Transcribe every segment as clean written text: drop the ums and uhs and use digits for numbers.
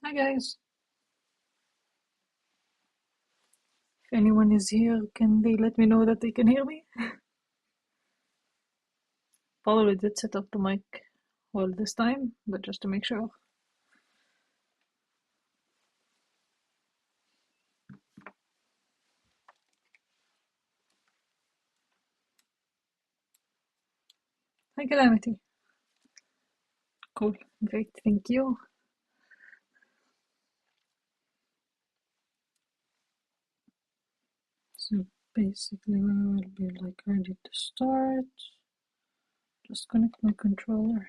Hi guys. If anyone is here, can they let me know that they can hear me? Probably did set up the mic well this time, but just to make sure. Hi Calamity. Cool. Great, thank you. So basically we will be like ready to start. Just connect my controller.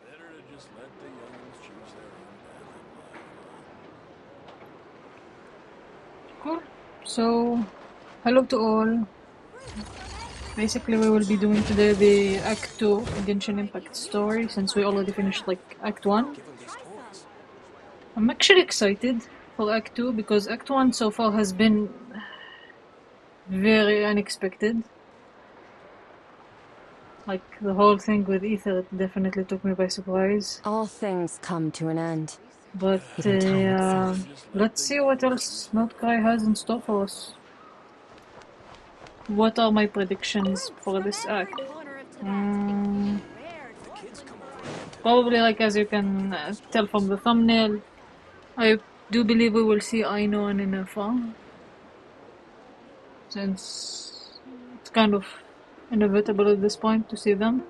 Better to just let the youngins choose their own path in life. Cool. So, hello to all. Basically we will be doing today the Act 2 of Genshin Impact story, since we already finished like Act 1. Give them these toys. I'm actually excited for Act 2 because Act 1 so far has been very unexpected. Like the whole thing with Ether, it definitely took me by surprise. All things come to an end. But Even time itself. let's see what else NOD-KRAI has in store for us. What are my predictions for this act? Probably, like as you can tell from the thumbnail, I do believe we will see Aino and Inefa, since it's kind of inevitable at this point to see them.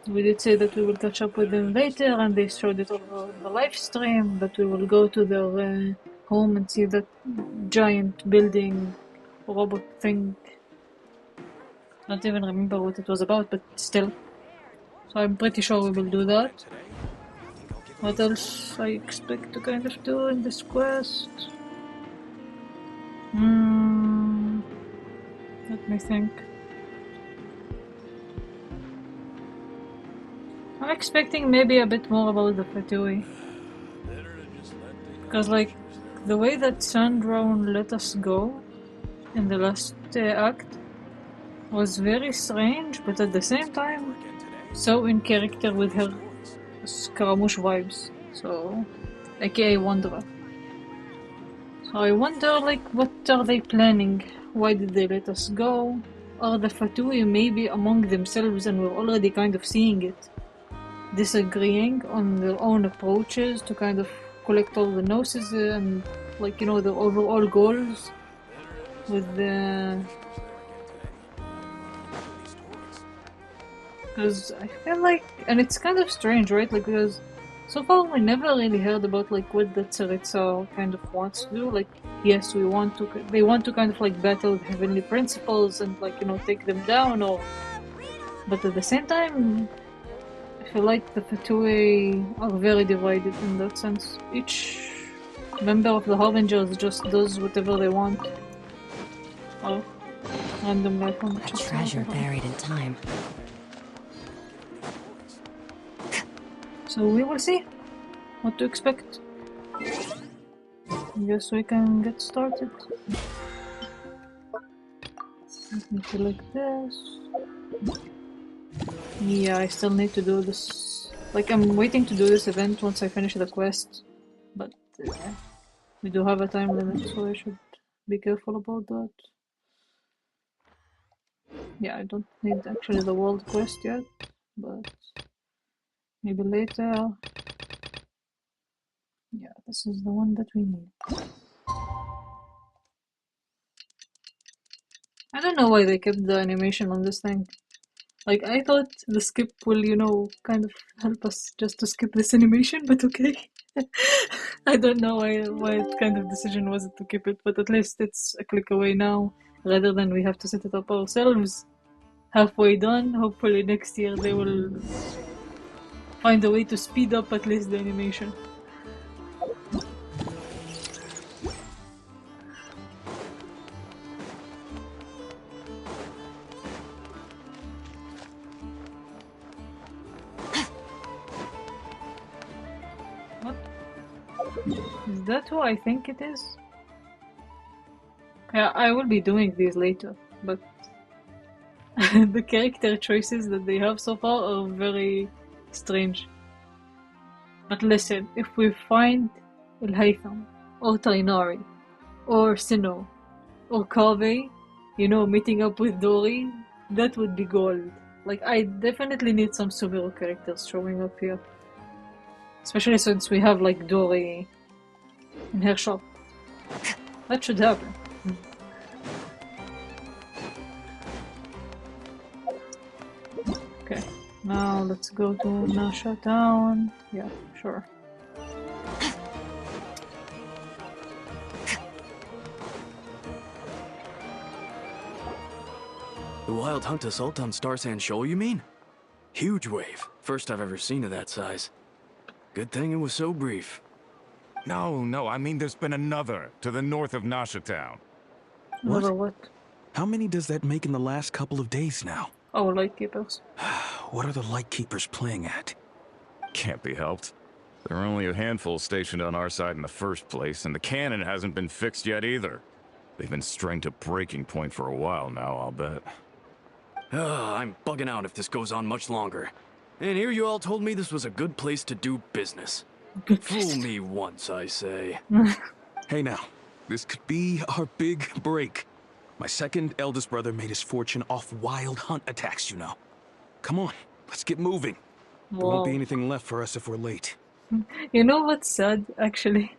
We did say that we will catch up with them later, and they showed it over the live stream, that we will go to their home and see that giant building robot thing. I don't even remember what it was about, but still. So I'm pretty sure we will do that. What else I expect to kind of do in this quest? Let me think. I'm expecting maybe a bit more about the Fatui. Because, like, the way that Sandrone let us go in the last act was very strange, but at the same time, so in character with her Scaramouche vibes. So, aka Wanderer. So I wonder, like, what are they planning? Why did they let us go? Are the Fatui maybe among themselves, and we're already kind of seeing it, disagreeing on their own approaches to kind of collect all the gnosis and, like, you know, the overall goals with the... Because I feel like, and it's kind of strange, right? Like, because so far we never really heard about like what the Tsaritsa kind of wants to do. Like, yes, they want to kind of like battle the heavenly principles and, like, you know, take them down, or, but at the same time, I feel like the Fatui are very divided in that sense. Each member of the Harbingers just does whatever they want. Oh, random guy from the A chat. treasure buried in time. So we will see what to expect. Guess we can get started. Let me select this. Yeah, I still need to do this. Like, I'm waiting to do this event once I finish the quest, but we do have a time limit, so I should be careful about that. Yeah, I don't need actually the world quest yet, but maybe later. Yeah, this is the one that we need. I don't know why they kept the animation on this thing. Like, I thought the skip will, you know, kind of help us just to skip this animation, but okay. I don't know why kind of decision was it to keep it, but at least it's a click away now, rather than we have to set it up ourselves. Halfway done, hopefully next year they will find a way to speed up at least the animation. What? Is that who I think it is? Yeah, I will be doing these later, but the character choices that they have so far are very strange. But listen, if we find El Haytham, or Tainari, or Sinnoh, or Kaveh, you know, meeting up with Dory, that would be gold. Like, I definitely need some superhero characters showing up here. Especially since we have, like, Dory in her shop. That should happen. Okay, now let's go to Nasha Town. Yeah, sure. The wild hunt assault on Star Sand Shoal, you mean? Huge wave. First I've ever seen of that size. Good thing it was so brief. No, I mean there's been another to the north of Nasha Town. What? Another what? How many does that make in the last couple of days now? Oh, Lightkeepers. What are the Lightkeepers playing at? Can't be helped. There are only a handful stationed on our side in the first place, and the cannon hasn't been fixed yet either. They've been strained to breaking point for a while now, I'll bet. I'm bugging out if this goes on much longer. And here you all told me this was a good place to do business. Good Fool me once, I say. Hey now, this could be our big break. My second eldest brother made his fortune off wild hunt attacks, you know. Come on, let's get moving. There won't be Wow. anything left for us if we're late. You know what's sad, actually?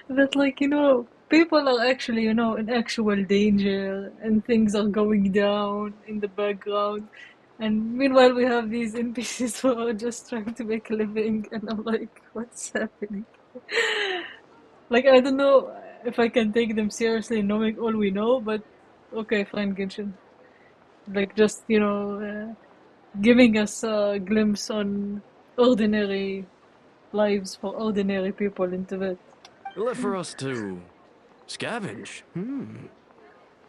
That, like, you know, people are actually, you know, in actual danger and things are going down in the background. And meanwhile, we have these NPCs who are just trying to make a living, and I'm like, what's happening? Like, I don't know if I can take them seriously knowing all we know, but okay, fine, Genshin. Like, just, you know, giving us a glimpse on ordinary lives for ordinary people in Tibet. Left for us to scavenge.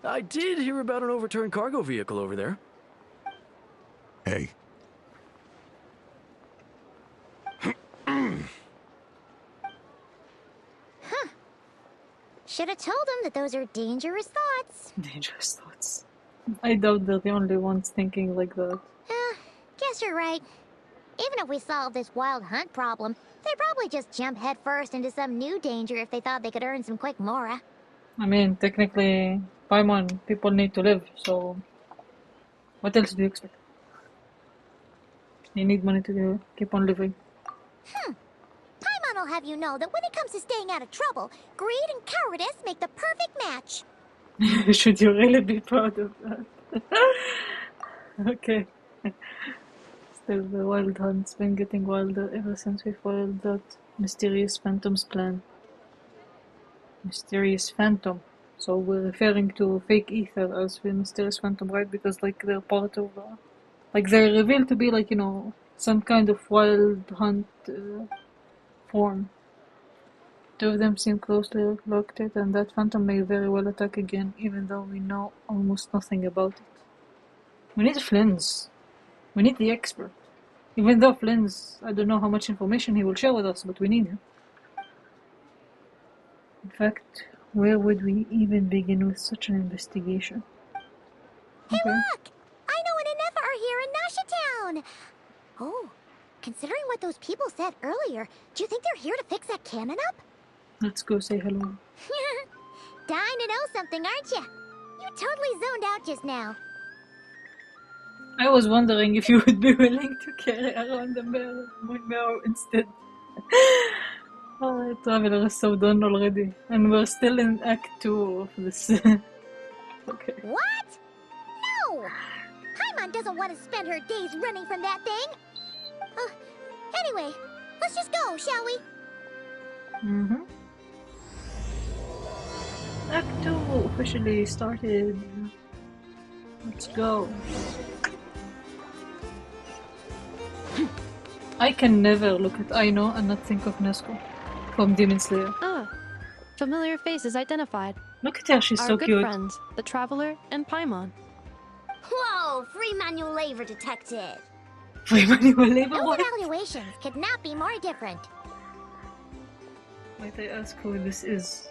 I did hear about an overturned cargo vehicle over there. Hey. Should have told him that those are dangerous thoughts. Dangerous thoughts. I doubt they're the only ones thinking like that. Guess you're right. Even if we solve this wild hunt problem, they'd probably just jump headfirst into some new danger if they thought they could earn some quick mora. I mean, technically, Paimon, people need to live, so what else do you expect? You need money to keep on living. Paimon will have you know that when it comes to staying out of trouble, greed and cowardice make the perfect match. Should you really be proud of that? Okay. Still, the wild hunt's been getting wilder ever since we foiled that mysterious phantom's plan. Mysterious phantom. So we're referring to fake ether as the mysterious phantom, right? Because, like, they're part of, like, they're revealed to be, like, you know, some kind of wild hunt form. Two of them seem closely located, and that phantom may very well attack again, even though we know almost nothing about it. We need Flynn's. We need the expert. Even though Flynn's, I don't know how much information he will share with us, but we need him. In fact, where would we even begin with such an investigation? Hey, Okay. look! Aino and Anefa are here in Nasha Town! Oh, considering what those people said earlier, do you think they're here to fix that cannon up? Let's go say hello. Dying to know something, aren't you? You totally zoned out just now. I was wondering if you would be willing to carry around the moon marrow instead. Oh, Traveler is so done already. And we're still in Act 2 of this. Okay. What? No! Paimon doesn't want to spend her days running from that thing. Anyway, let's just go, shall we? Mm-hmm. Act 2 officially started. Let's go. I can never look at Aino and not think of Nezuko from Demon Slayer. Ah, familiar faces identified. Look at her, she's Our so good cute. friends, the Traveler and Paimon. Whoa, free manual labor detected. Free manual labor, Those what? evaluations could not be more different. Might I ask who this is?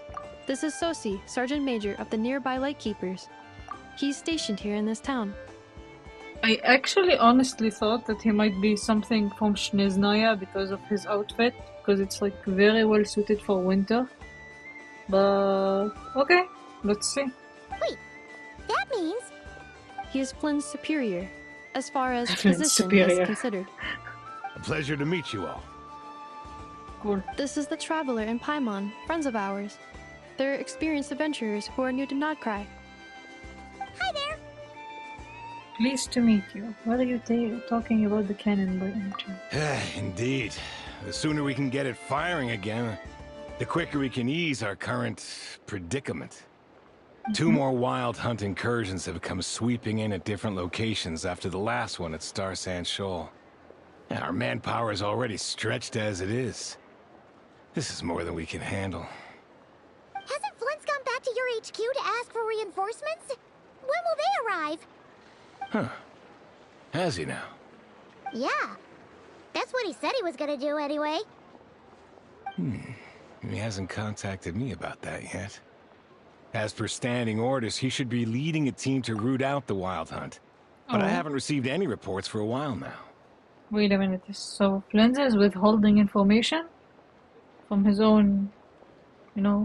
This is Sosi, Sergeant Major of the nearby Lightkeepers. He's stationed here in this town. I actually honestly thought that he might be something from Shneznaya because of his outfit, because it's like very well suited for winter. But okay, let's see. Wait, that means He is Flynn's superior, as far as Flynn's position superior. is considered. A pleasure to meet you all. Cool. This is the Traveler and Paimon, friends of ours. They're experienced adventurers who are new to NOD-KRAI. hi there. Pleased to meet you. What are you talking about the cannon by any chance? Indeed. The sooner we can get it firing again, the quicker we can ease our current predicament. 2 more wild hunt incursions have come sweeping in at different locations after the last one at Star Sand Shoal. Our manpower is already stretched as it is. This is more than we can handle. Hasn't Flint's gone back to your HQ to ask for reinforcements? When will they arrive? Huh. Has he now? Yeah. That's what he said he was gonna do anyway. He hasn't contacted me about that yet. As per standing orders, he should be leading a team to root out the wild hunt. But I haven't received any reports for a while now. Wait a minute, so Flynn is withholding information from his own,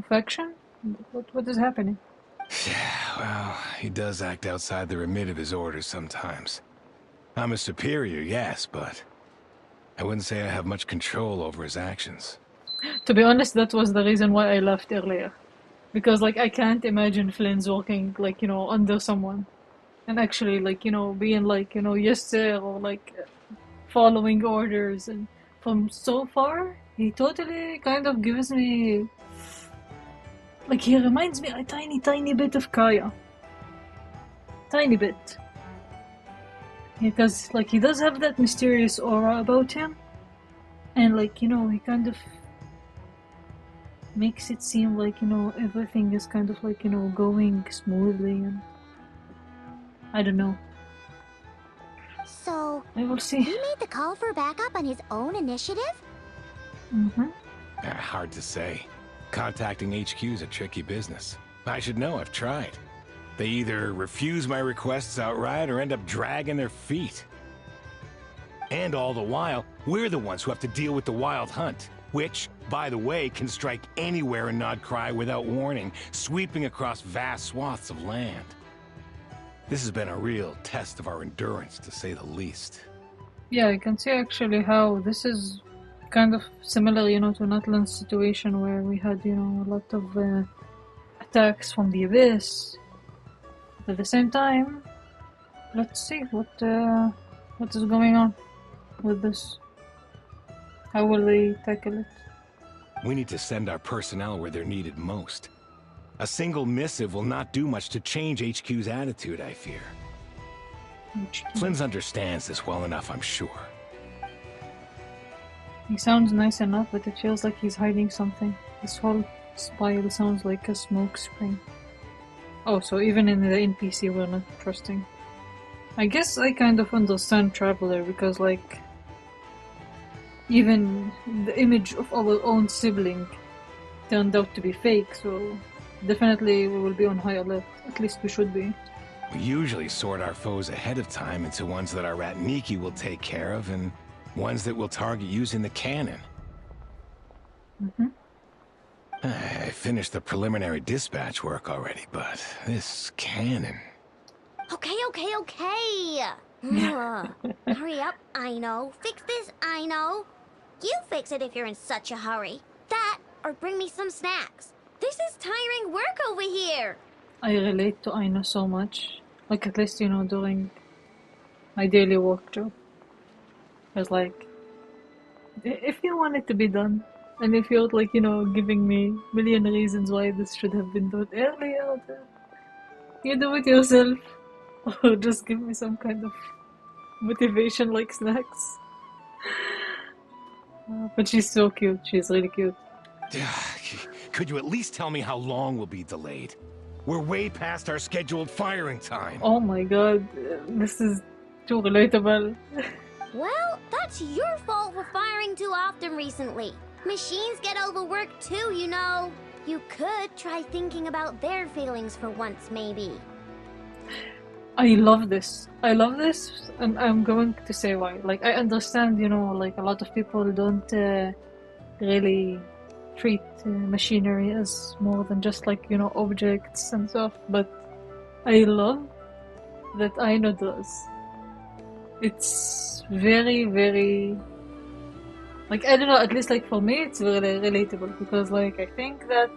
faction? What is happening? Well, he does act outside the remit of his orders sometimes. I'm a superior, yes, but I wouldn't say I have much control over his actions. To be honest, that was the reason why I left earlier. Because, I can't imagine Flynn's working, under someone. And actually, being yes sir, or following orders. And from so far, he totally kind of gives me... he reminds me a tiny bit of Kaya. Tiny bit. Because, he does have that mysterious aura about him. And, he kind of makes it seem like, everything is kind of going smoothly, and I don't know. So, I will see. he made the call for backup on his own initiative? Hard to say. Contacting HQ is a tricky business. I should know, I've tried. They either refuse my requests outright or end up dragging their feet. And all the while, we're the ones who have to deal with the wild hunt, which, by the way, can strike anywhere in NOD-KRAI without warning, sweeping across vast swaths of land. This has been a real test of our endurance, to say the least. Yeah, I can see actually how this is kind of similar, to Natlan's situation where we had, a lot of attacks from the Abyss. But at the same time, let's see what is going on with this. How will they tackle it? We need to send our personnel where they're needed most. A single missive will not do much to change HQ's attitude, I fear. Flynn's understands this well enough, I'm sure. He sounds nice enough, but it feels like he's hiding something. This whole spire sounds like a smoke screen. Oh, so even in the NPC we're not trusting. I guess I kind of understand Traveler, because even the image of our own sibling turned out to be fake, so definitely we will be on high alert. At least we should be. We usually sort our foes ahead of time into ones that our Ratniki will take care of, and ones that we'll target using the cannon. I finished the preliminary dispatch work already, but this cannon... Okay. Hurry up, I know. Fix this, I know. You fix it if you're in such a hurry. That, or bring me some snacks. This is tiring work over here. I relate to Aina so much. At least, during my daily work job. It's if you want it to be done, and if you're giving me a million reasons why this should have been done earlier, then you do it yourself. Or just give me some kind of motivation like snacks. But she's so cute. She's really cute. Could you at least tell me how long we'll be delayed? We're way past our scheduled firing time. Oh my god, this is too relatable. Well, that's your fault for firing too often recently. Machines get overworked too, You could try thinking about their feelings for once, maybe. I love this. I love this, and I'm going to say why. Like, I understand, you know, like a lot of people don't really treat machinery as more than just like, you know, objects and stuff, but I love that Aino does. It's very, very, like, I don't know, at least like for me, it's very relatable, because like I think that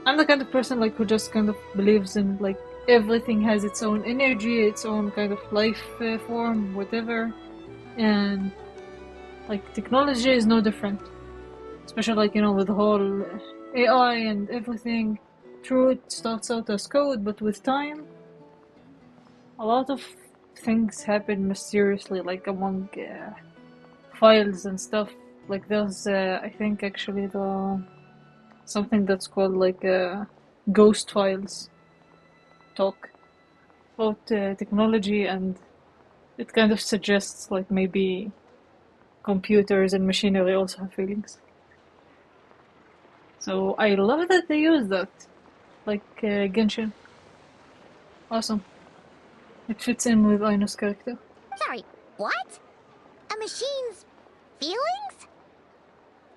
I'm the kind of person like who just kind of believes in like everything has its own energy, its own kind of life form, whatever, and like technology is no different. Especially like, you know, with the whole AI and everything. True, it starts out as code, but with time, a lot of things happen mysteriously, like among files and stuff. Like there's, I think actually something that's called like ghost files talk about technology, and it kind of suggests like maybe computers and machinery also have feelings. So I love that they use that, like Genshin. Awesome. It fits in with Aino's character. Sorry, what? A machine's feelings?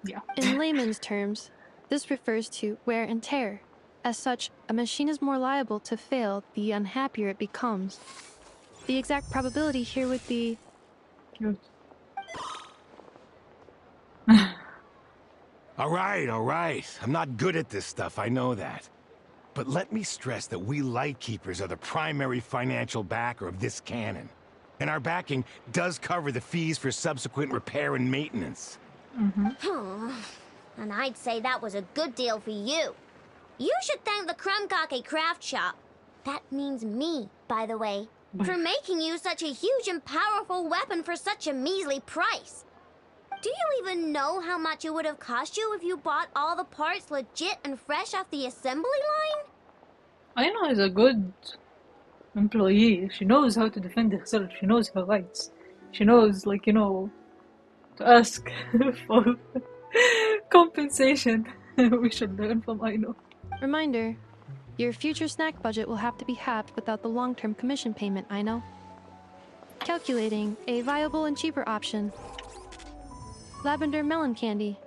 Yeah. In layman's terms, this refers to wear and tear. As such, a machine is more liable to fail the unhappier it becomes. The exact probability here would be... Cute. All right. I'm not good at this stuff, I know that. But let me stress that we Lightkeepers are the primary financial backer of this cannon. And our backing does cover the fees for subsequent repair and maintenance. And I'd say that was a good deal for you. You should thank the NOD-KRAI craft shop. That means me, by the way, for making you such a huge and powerful weapon for such a measly price. Do you even know how much it would have cost you if you bought all the parts legit and fresh off the assembly line? Aino is a good employee. She knows how to defend herself. She knows her rights. She knows, like, you know, to ask for compensation. We should learn from Aino. Reminder, your future snack budget will have to be halved without the long-term commission payment, I know. Calculating a viable and cheaper option. Lavender melon candy.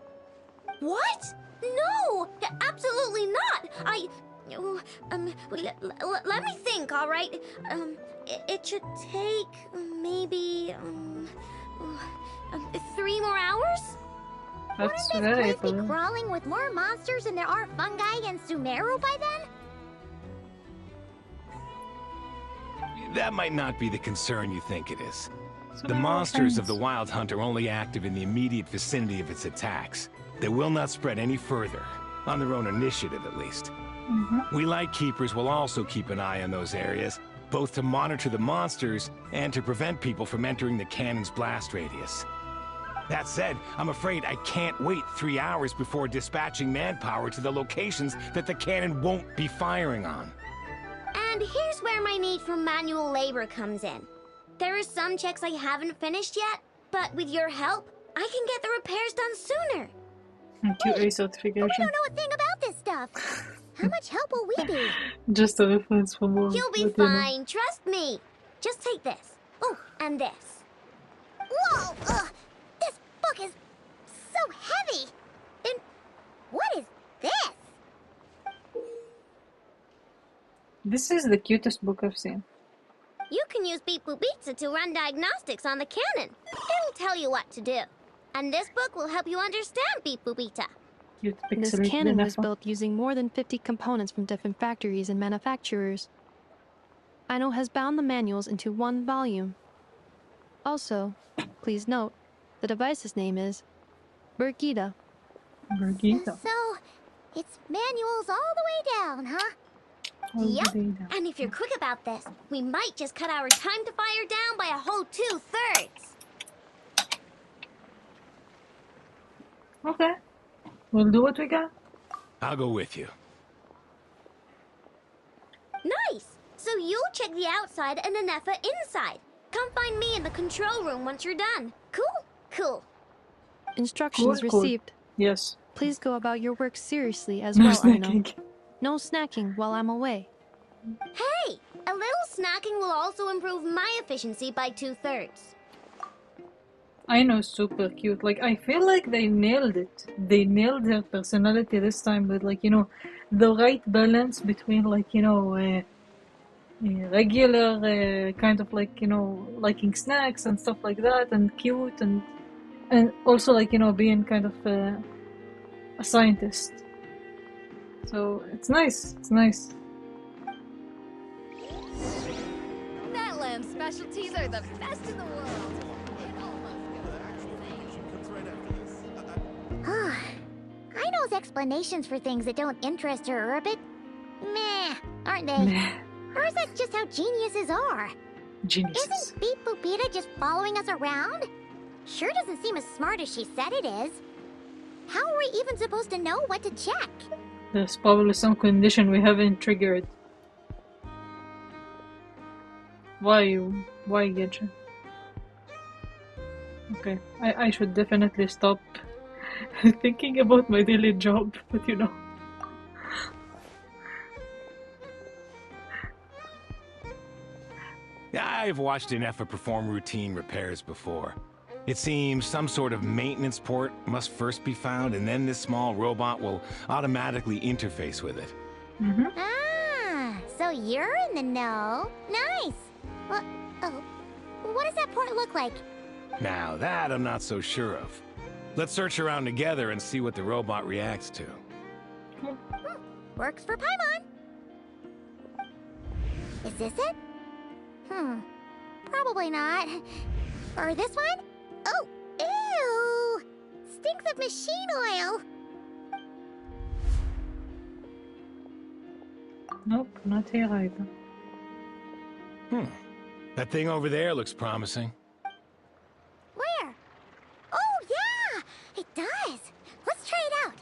What? No! Absolutely not! Let me think, all right? It should take maybe 3 more hours? That's Wouldn't very this place be cool. crawling with more monsters than there are fungi and Sumeru by then? That might not be the concern you think it is. So The many more monsters of things. the Wild Hunt are only active in the immediate vicinity of its attacks. They will not spread any further, on their own initiative at least. We Lightkeepers will also keep an eye on those areas, both to monitor the monsters and to prevent people from entering the cannon's blast radius. That said, I'm afraid I can't wait 3 hours before dispatching manpower to the locations that the cannon won't be firing on. And here's where my need for manual labor comes in. There are some checks I haven't finished yet, but with your help, I can get the repairs done sooner. QA We certification. don't know a thing about this stuff. How much help will we be? Just a reference for more. You'll be but, you know. fine, trust me. Just take this. Oh, and this. Whoa! This book is so heavy. And what is this? This is the cutest book I've seen. You can use Beep Boop Pizza to run diagnostics on the cannon. It'll tell you what to do. And this book will help you understand Beep Boop Pizza. Cute This pixelated cannon was Nefa. built using more than 50 components from different factories and manufacturers. Aino has bound the manuals into one volume. Also, please note, the device's name is Birgitta. Birgitta. So, it's manuals all the way down, huh? Yep. Birgitta. And if you're quick about this, we might just cut our time to fire down by a whole 2/3. Okay. We'll do what we got. I'll go with you. Nice! So you'll check the outside and Anefa inside. Come find me in the control room once you're done. Cool? Cool. Instructions Cool. received. Yes. Please go about your work seriously as No well, Aino. snacking. No snacking while I'm away. Hey, a little snacking will also improve my efficiency by 2/3. I know, super cute. Like, I feel like they nailed it. They nailed her personality this time with, like, you know, the right balance between, like, you know, regular, kind of like, you know, liking snacks and stuff like that, and cute, and also, like, you know, being kind of a scientist. So it's nice. It's nice. That lamb specialties are the best in the world. Aino's explanations for things that don't interest her are a bit meh, aren't they? Meh. Or is that just how geniuses are? Geniuses. Isn't Beep Boopita just following us around? Sure doesn't seem as smart as she said it is. How are we even supposed to know what to check? There's probably some condition we haven't triggered. Why Genshin? Okay, I should definitely stop thinking about my daily job, but you know. I've watched Inefa perform routine repairs before. It seems some sort of maintenance port must first be found, and then this small robot will automatically interface with it. Mm-hmm. Ah, so you're in the know. Nice. Well, oh, what does that port look like? Now that I'm not so sure of. Let's search around together and see what the robot reacts to. Works for Paimon. Is this it? Probably not. Or this one? Oh, ew! Stinks of machine oil. Nope, not here either. That thing over there looks promising. Where? Oh, yeah! It does. Let's try it out.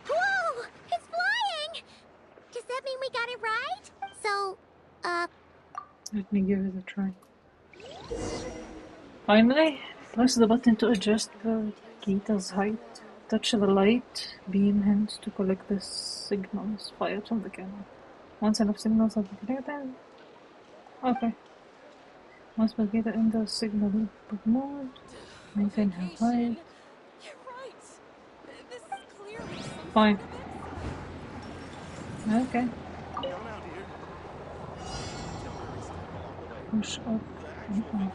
Whoa! It's flying! Does that mean we got it right? So, Let me give it a try. Finally, press the button to adjust the gator's height. Touch the light beam hands to collect the signals fired from the camera. Once enough signals have been collected. Okay. Once the gator enters signal input mode, maintain her height. You're right. This is clearly some Fine. Okay. Push up and up.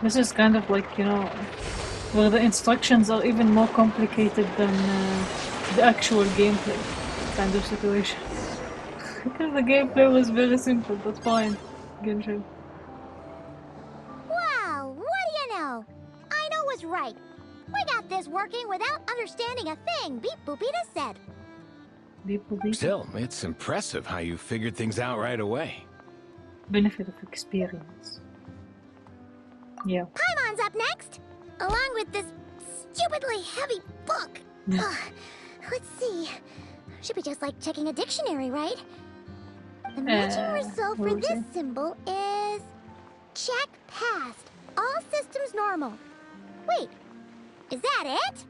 This is kind of like, you know, where the instructions are even more complicated than the actual gameplay kind of situation. Because the gameplay was very simple, but fine. Genshin. wow, what do you know? Aino was right. We got this working without understanding a thing Beep Boopita said. Beep boop beep. Still, it's impressive how you figured things out right away. Benefit of experience. Yeah. Paimon's up next, along with this stupidly heavy book. Ugh, let's see. Should be just like checking a dictionary, right? The matching result for what was this it? symbol is check passed. All systems normal. Wait, is that it?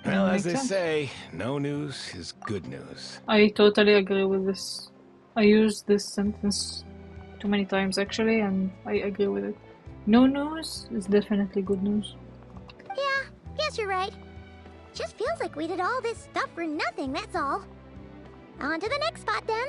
Well, as Makes they sense. say, no news is good news. I totally agree with this. I used this sentence too many times actually, and I agree with it. No news is definitely good news. Yeah, guess you're right. Just feels like we did all this stuff for nothing, that's all. On to the next spot then.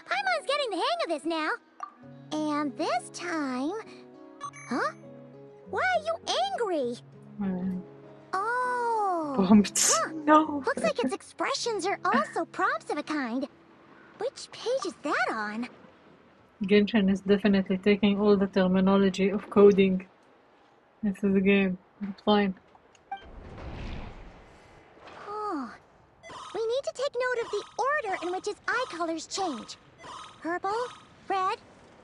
Paimon's getting the hang of this now. And this time... Huh? Why are you angry? Oh. Prompts. Huh. No. Looks like its expressions are also prompts of a kind. Which page is that on? Genshin is definitely taking all the terminology of coding into the game. It's fine. note of the order in which his eye colors change. Purple, red...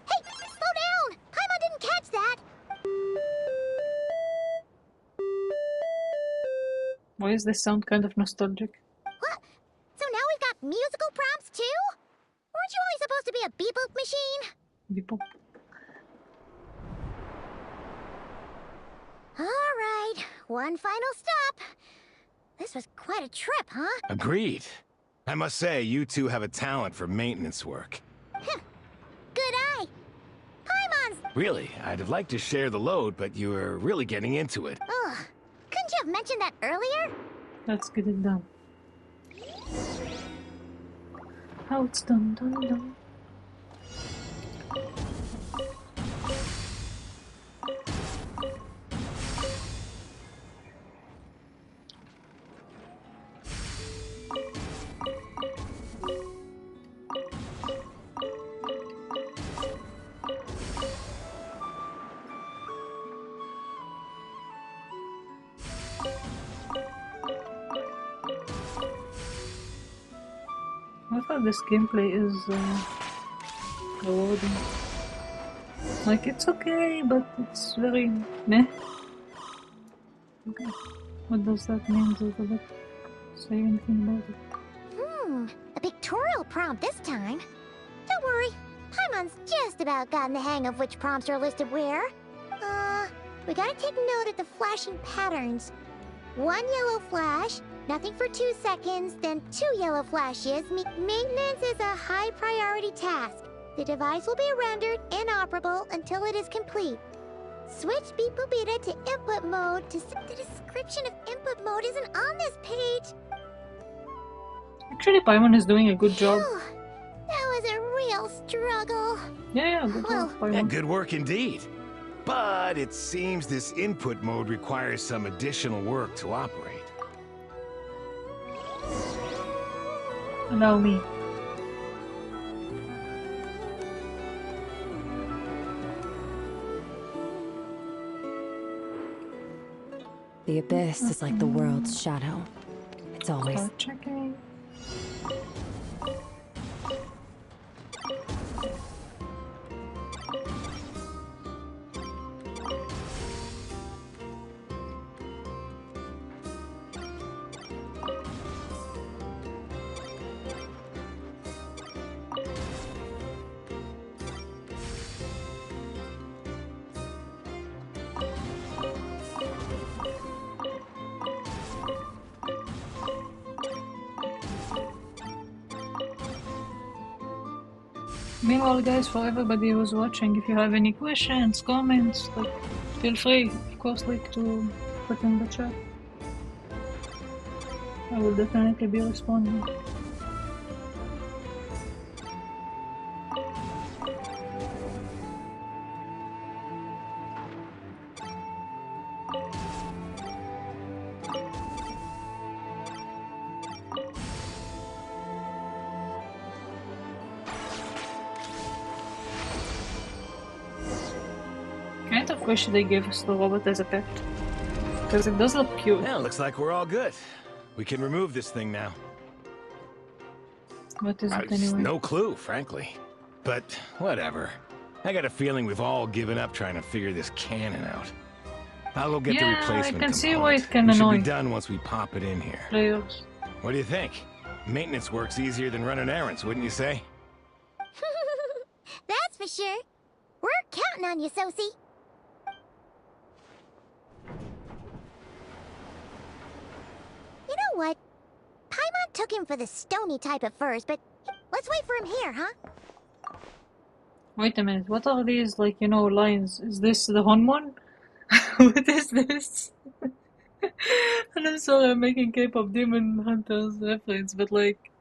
Hey, slow down! Paimon didn't catch that! Why does this sound kind of nostalgic? What? So now we've got musical prompts too? Weren't you only supposed to be a beep-boop machine? People. Alright, one final stop. This was quite a trip, huh? Agreed. I must say, you two have a talent for maintenance work. Good eye. Paimon's... Really, I'd have liked to share the load, but you were really getting into it. Ugh. Couldn't you have mentioned that earlier? Let's get it done. How it's done. I thought this gameplay is rewarding. Like, it's okay, but it's very meh. Okay. What does that mean? Does it say anything about it? A pictorial prompt this time. Don't worry, Paimon's just about gotten the hang of which prompts are listed where. We gotta take note of the flashing patterns. 1 yellow flash, nothing for 2 seconds, then 2 yellow flashes. Maintenance is a high priority task. The device will be rendered inoperable until it is complete. Switch Beep Boopita to input mode to... The description of input mode isn't on this page. Actually, Paimon is doing a good job. Phew, that was a real struggle. Yeah, good job, Yeah, Paimon. good work indeed. But it seems this input mode requires some additional work to operate. Allow me. The abyss is like the world's shadow. It's always... Start checking. Meanwhile, guys, for everybody who's watching, if you have any questions, comments, like, feel free, of course, like, to put in the chat. I will definitely be responding. Kind of wish they gave us the robot as a pet. Because it does look cute. Yeah, looks like we're all good. We can remove this thing now. What is it anyway? No clue, frankly. But whatever. I got a feeling we've all given up trying to figure this cannon out. I'll go get the replacement I can see component. why it can We should annoy be done once we pop it in here. players. What do you think? Maintenance work's easier than running errands, wouldn't you say? That's for sure. We're counting on you, Sosie. You know what? Paimon took him for the stony type at first, but let's wait for him here, huh? Wait a minute, what are these, like, you know, lines? Is this the Honmon? What is this? And I'm sorry, I'm making K-pop Demon Hunters reference, but like,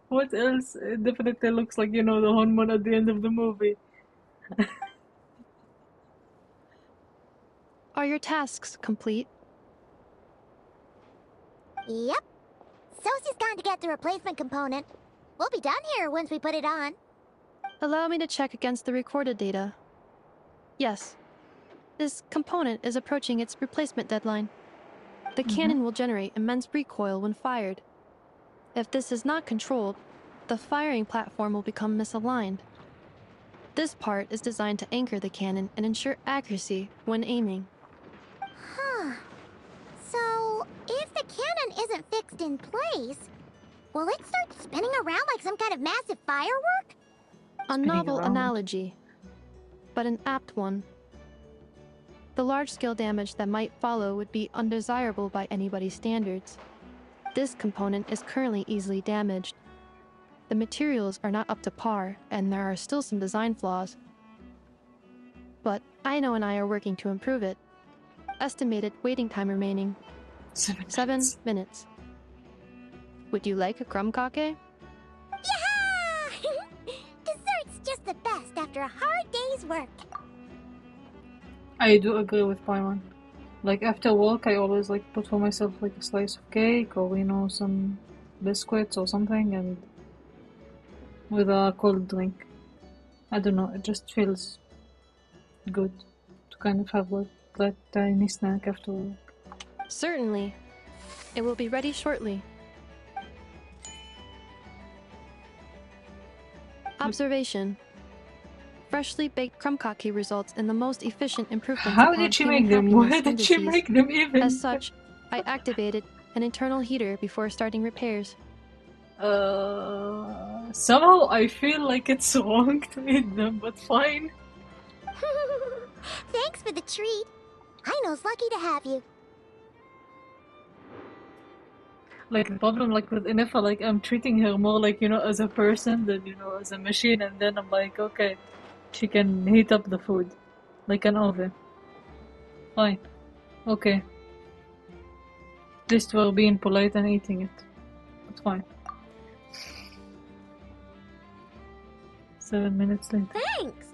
what else? It definitely looks like, you know, the Honmon at the end of the movie. Are your tasks complete? Yep. Sosie's gone to get the replacement component. We'll be done here once we put it on. Allow me to check against the recorded data. Yes. This component is approaching its replacement deadline. The cannon will generate immense recoil when fired. If this is not controlled, the firing platform will become misaligned. This part is designed to anchor the cannon and ensure accuracy when aiming. Huh. So, if the cannon isn't fixed in place, will it start spinning around like some kind of massive firework? A novel analogy, but an apt one. The large-scale damage that might follow would be undesirable by anybody's standards. This component is currently easily damaged. The materials are not up to par, and there are still some design flaws. But Aino and I are working to improve it. Estimated waiting time remaining: 7 minutes. Would you like a crumb kake? Yeah! Dessert's just the best after a hard day's work. I do agree with Paimon. Like after work, I always like put for myself like a slice of cake or some biscuits or something, and with a cold drink. I don't know, it just feels good to kind of have like that tiny snack after work. Certainly. It will be ready shortly. Observation. Freshly baked crumb kake results in the most efficient improvements. How did she make them? Why did she make them even? As such, I activated an internal heater before starting repairs. Somehow I feel like it's wrong to eat them, but fine. Thanks for the treat. Aino's lucky to have you. Like the problem like with Inefa, like I'm treating her more like, as a person than, as a machine, and then I'm like, okay, she can heat up the food. Like an oven. Fine. Okay. At least we're being polite and eating it. It's fine. 7 minutes later. Thanks!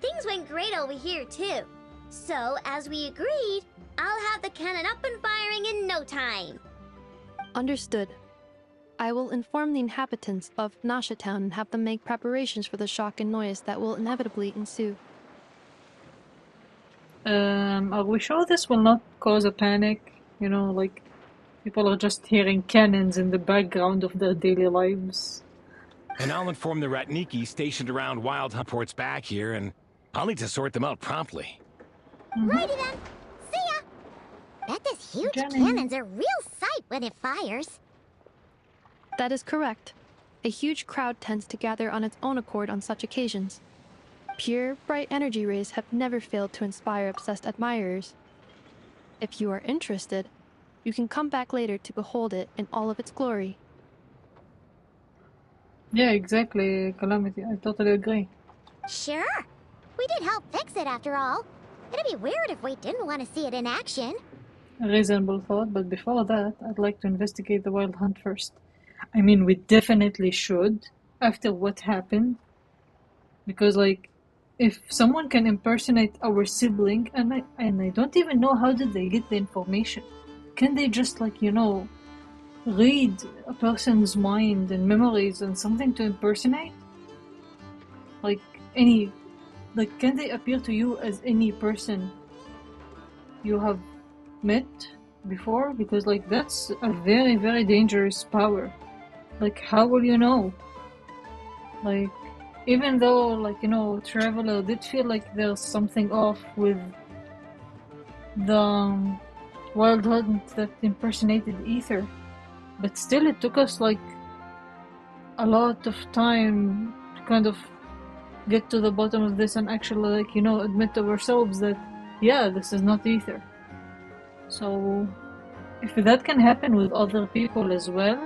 Things went great over here, too. So, as we agreed, I'll have the cannon up and firing in no time. Understood. I will inform the inhabitants of Nasha Town and have them make preparations for the shock and noise that will inevitably ensue. Are we sure this will not cause a panic? Like people are just hearing cannons in the background of their daily lives. And I'll inform the Ratniki stationed around Wild Hunt ports back here, and I'll need to sort them out promptly. Righty then. See ya! Bet this huge cannon's a real sight when it fires. That is correct. A huge crowd tends to gather on its own accord on such occasions. Pure, bright energy rays have never failed to inspire obsessed admirers. If you are interested, you can come back later to behold it in all of its glory. Yeah, exactly, Calamity. I totally agree. Sure. We did help fix it after all. It'd be weird if we didn't want to see it in action. A reasonable thought, but before that, I'd like to investigate the Wild Hunt first. I mean, we definitely should, after what happened. Because, like, if someone can impersonate our sibling, and I don't even know how did they get the information. Can they just, like, read a person's mind and memories and something to impersonate? Like, can they appear to you as any person you have met before? Because, like, that's a very, very dangerous power. Like, how will you know? Like, even though, like, Traveler did feel like there's something off with the Wild Hunt that impersonated Ether. But still, it took us, like, a lot of time to kind of get to the bottom of this and actually, like, admit to ourselves that, yeah, this is not Ether. So, if that can happen with other people as well,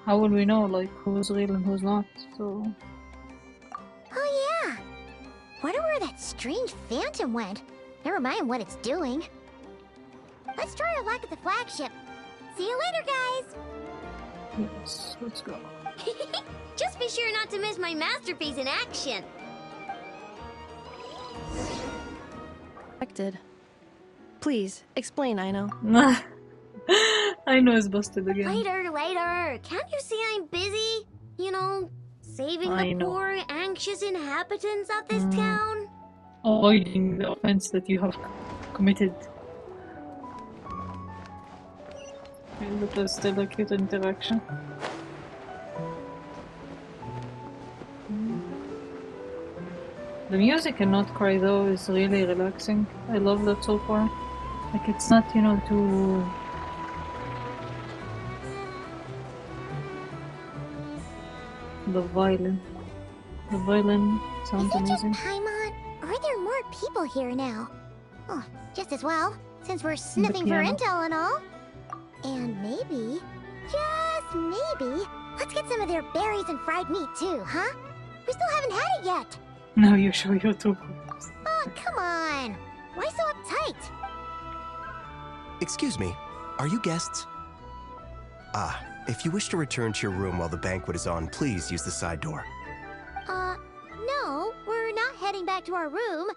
how will we know, like, who's real and who's not? So... Oh yeah! Wonder where that strange phantom went. Never mind what it's doing. Let's try our luck at the flagship. See you later, guys! Yes, let's go. Just be sure not to miss my masterpiece in action! Please, explain, Aino. Aino is busted again. Later! Can't you see I'm busy? Saving the poor, anxious inhabitants of this town? Avoiding the offense that you have committed. And it was still a cute interaction. The music in NOD-KRAI though is really relaxing. I love that so far. Like it's not, you know, too... The violin sounds amazing. Is it just Paimon? Or are there more people here now? Oh, just as well, since we're sniffing for piano. intel and all. And maybe, just maybe, let's get some of their berries and fried meat too, huh? We still haven't had it yet. Now you show YouTube. Oh, come on. Why so uptight? Excuse me, are you guests? Ah, if you wish to return to your room while the banquet is on, please use the side door. No, we're not heading back to our room.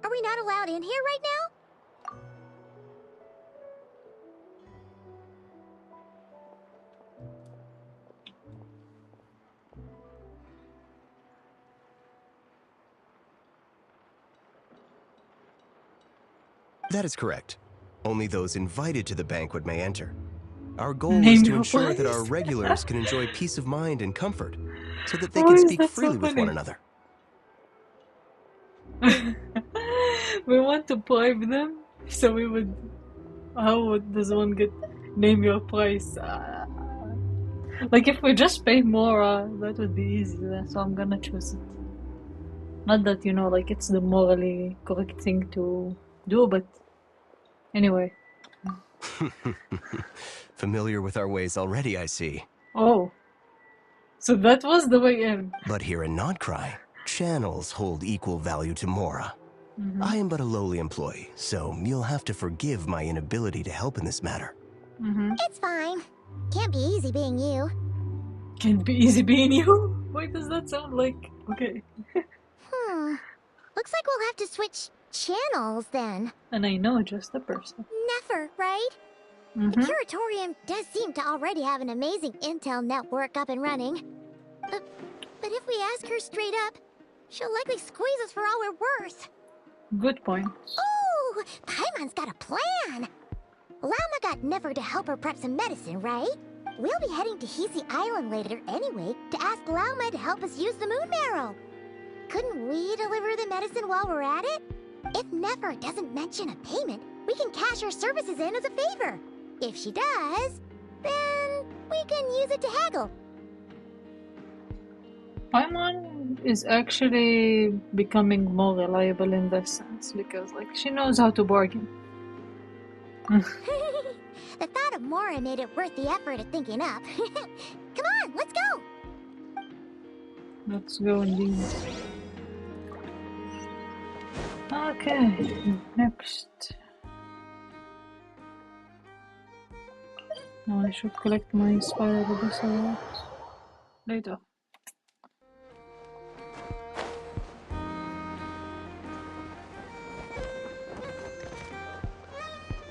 Are we not allowed in here right now? That is correct. Only those invited to the banquet may enter. Our goal Name is to your ensure that our place. regulars can enjoy peace of mind and comfort, so that they Why can is speak that so freely with one funny? another. We want to bribe them, so we would... How does one get... Name your price? Like if we just pay more, that would be easy, so I'm gonna choose it. Not that, you know, like it's the morally correct thing to do, but... Anyway. Familiar with our ways already, I see. Oh. So that was the way in. But here in NOD-KRAI, channels hold equal value to Mora. I am but a lowly employee, so you'll have to forgive my inability to help in this matter. It's fine. Can't be easy being you. Can't be easy being you? Why does that sound like... Okay. Looks like we'll have to switch channels then. And I know just the person. Never, right? The Curatorium does seem to already have an amazing intel network up and running. But if we ask her straight up, she'll likely squeeze us for all we're worth. Good point. Ooh, Paimon's got a plan! Llama got Nefer to help her prep some medicine, right? We'll be heading to Hisi Island later anyway to ask Llama to help us use the moon marrow. Couldn't we deliver the medicine while we're at it? If Nefer doesn't mention a payment, we can cash our services in as a favor. If she does, then we can use it to haggle. Paimon is actually becoming more reliable in this sense, because like she knows how to bargain. The thought of Mora made it worth the effort of thinking up. Come on, let's go! Let's go indeed. Okay, next. Now I should collect my spiral abyss later.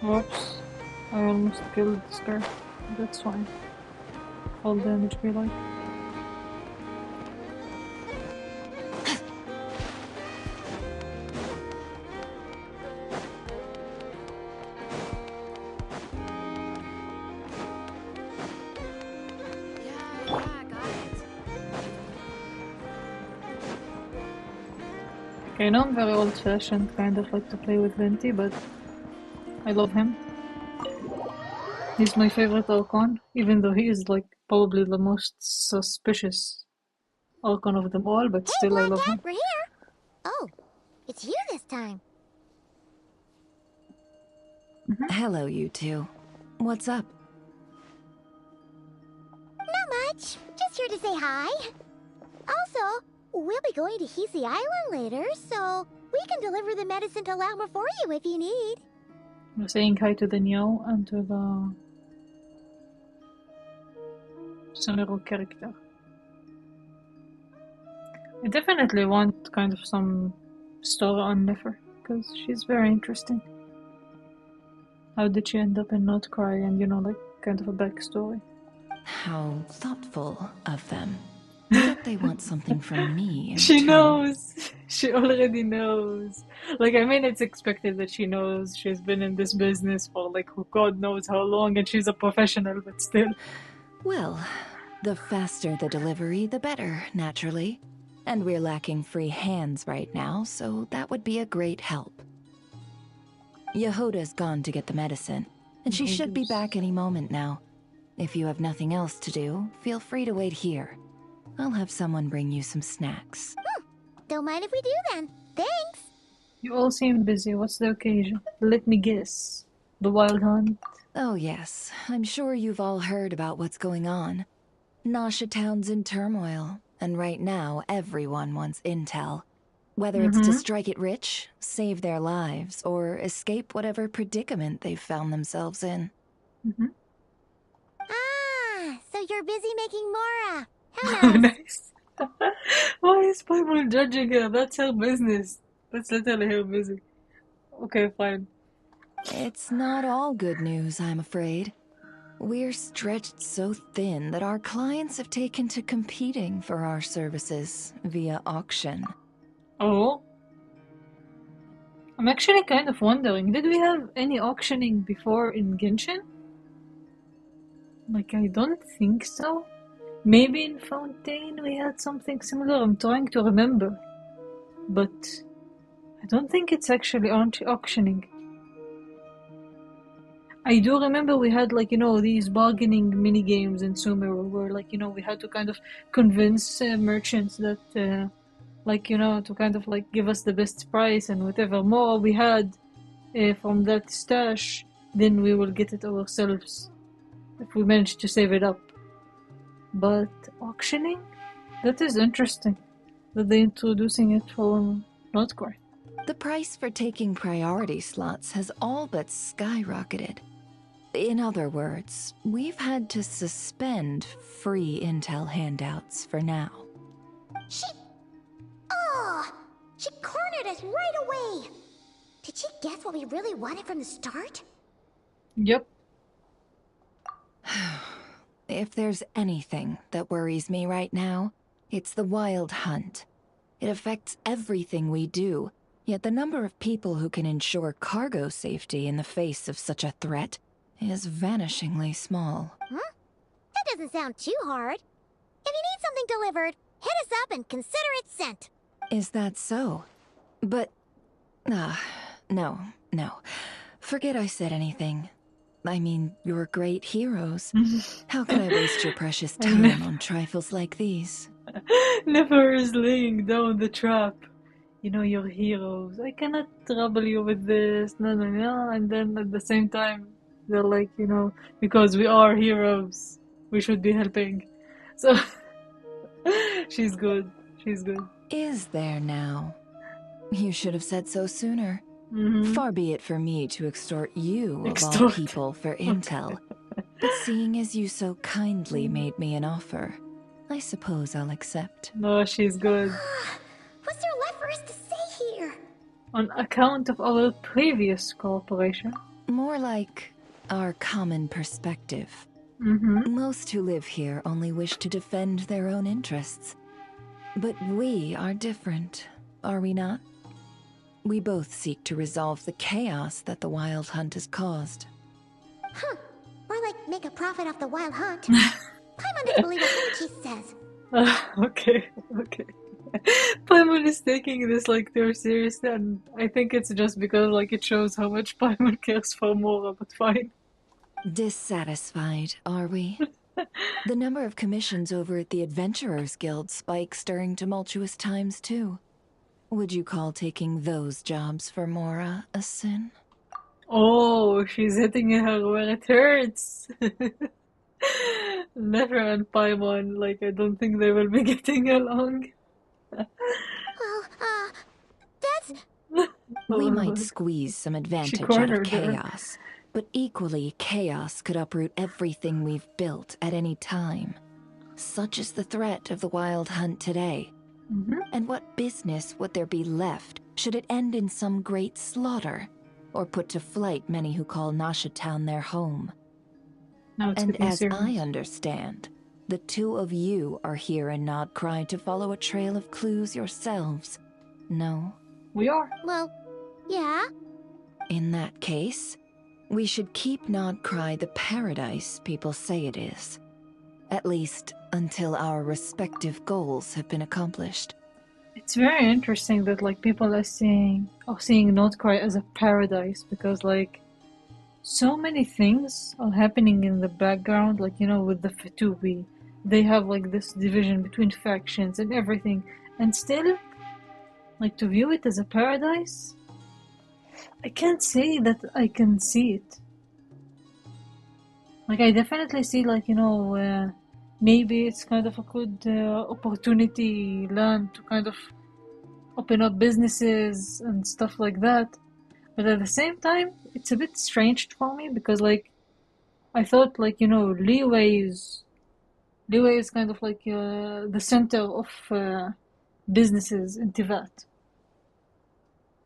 Whoops, I almost killed this guy. That's fine. All damage we like. Okay, I know I'm very old-fashioned, kind of like to play with Venti, but I love him. He's my favorite Archon, even though he is like probably the most suspicious Archon of them all, but still I love him. We're here! Oh, it's you this time. Hello, you two. What's up? Not much. Just here to say hi. Also, we'll be going to Hisi Island later, so we can deliver the medicine to Llama for you if you need. We're saying hi to the Niao and to the Sonero character. I definitely want kind of some story on Nefer, because she's very interesting. How did she end up in NOD-KRAI and, you know, like, kind of a backstory. How thoughtful of them. But they want something from me in She return. knows. She already knows. Like, I mean, it's expected that she knows. She's been in this business for, like, who God knows how long, and she's a professional, but still. Well, the faster the delivery, the better, naturally. And we're lacking free hands right now, so that would be a great help. Yehuda's gone to get the medicine, and she should be back any moment now. If you have nothing else to do, feel free to wait here. I'll have someone bring you some snacks. Don't mind if we do then. Thanks. You all seem busy. What's the occasion? Let me guess. The Wild Hunt? Oh yes, I'm sure you've all heard about what's going on. Nasha Town's in turmoil, and right now everyone wants intel. Whether it's to strike it rich, save their lives, or escape whatever predicament they've found themselves in. Ah, so you're busy making Mora. Oh, How nice. nice. Why is Paimon judging her? That's her business. That's literally her busy. Okay, fine. It's not all good news, I'm afraid. We're stretched so thin that our clients have taken to competing for our services via auction. Oh? I'm actually kind of wondering, did we have any auctioning before in Genshin? Like, I don't think so. Maybe in Fontaine we had something similar, I'm trying to remember. But I don't think it's actually auctioning. I do remember we had, like, you know, these bargaining mini-games in Sumeru where, like, you know, we had to kind of convince merchants that, like, you know, to kind of, like, give us the best price, and whatever more we had from that stash, then we will get it ourselves if we manage to save it up. But auctioning? That is interesting that they're introducing it for NOD-KRAI. The price for taking priority slots has all but skyrocketed. In other words, we've had to suspend free intel handouts for now. She cornered us right away. Did she guess what we really wanted from the start? Yep. If there's anything that worries me right now, it's the Wild Hunt. It affects everything we do, yet the number of people who can ensure cargo safety in the face of such a threat is vanishingly small. Huh? That doesn't sound too hard. If you need something delivered, hit us up and consider it sent. Is that so? But... no. Forget I said anything. I mean, you're great heroes. How could I waste your precious time on trifles like these? Never is laying down the trap. You know, you're heroes. I cannot trouble you with this. No. And then at the same time, they're like, you know, because we are heroes, we should be helping. So, she's good. She's good. Is there now? You should have said so sooner. Far be it for me to extort you, of all people, for intel. But seeing as you so kindly made me an offer, I suppose I'll accept. No, she's good. What's there left for us to say here? On account of our previous cooperation? More like our common perspective. Most who live here only wish to defend their own interests. But we are different, are we not? We both seek to resolve the chaos that the Wild Hunt has caused. Huh. More like make a profit off the Wild Hunt. Paimon doesn't believe a thing she says. Okay. Paimon is taking this, like, too seriously, and I think it's just because, like, it shows how much Paimon cares for Mora, but fine. Dissatisfied, are we? The number of commissions over at the Adventurers Guild spikes during tumultuous times, too. Would you call taking those jobs for Mora a sin? Oh, she's hitting her where it hurts. Never and Paimon, like, I don't think they will be getting along. Well, that's... We might squeeze some advantage out of chaos, but equally, chaos could uproot everything we've built at any time. Such is the threat of the Wild Hunt today. And what business would there be left should it end in some great slaughter, or put to flight many who call Nasha Town their home? Now it's and as serious. I understand, The two of you are here in NOD-KRAI to follow a trail of clues yourselves. No? We are. Well, yeah. In that case, we should keep NOD-KRAI the paradise people say it is. At least until our respective goals have been accomplished. It's very interesting that like people are seeing NOD-KRAI as a paradise, because like so many things are happening in the background, like, you know, with the Fatubi. They have like this division between factions and everything, and still, like, to view it as a paradise, I can't say that I can see it. Like, I definitely see, like, you know, maybe it's kind of a good opportunity land to kind of open up businesses and stuff like that. But at the same time, it's a bit strange for me, because, like, I thought, like, you know, Leeway is kind of like the center of businesses in Teyvat.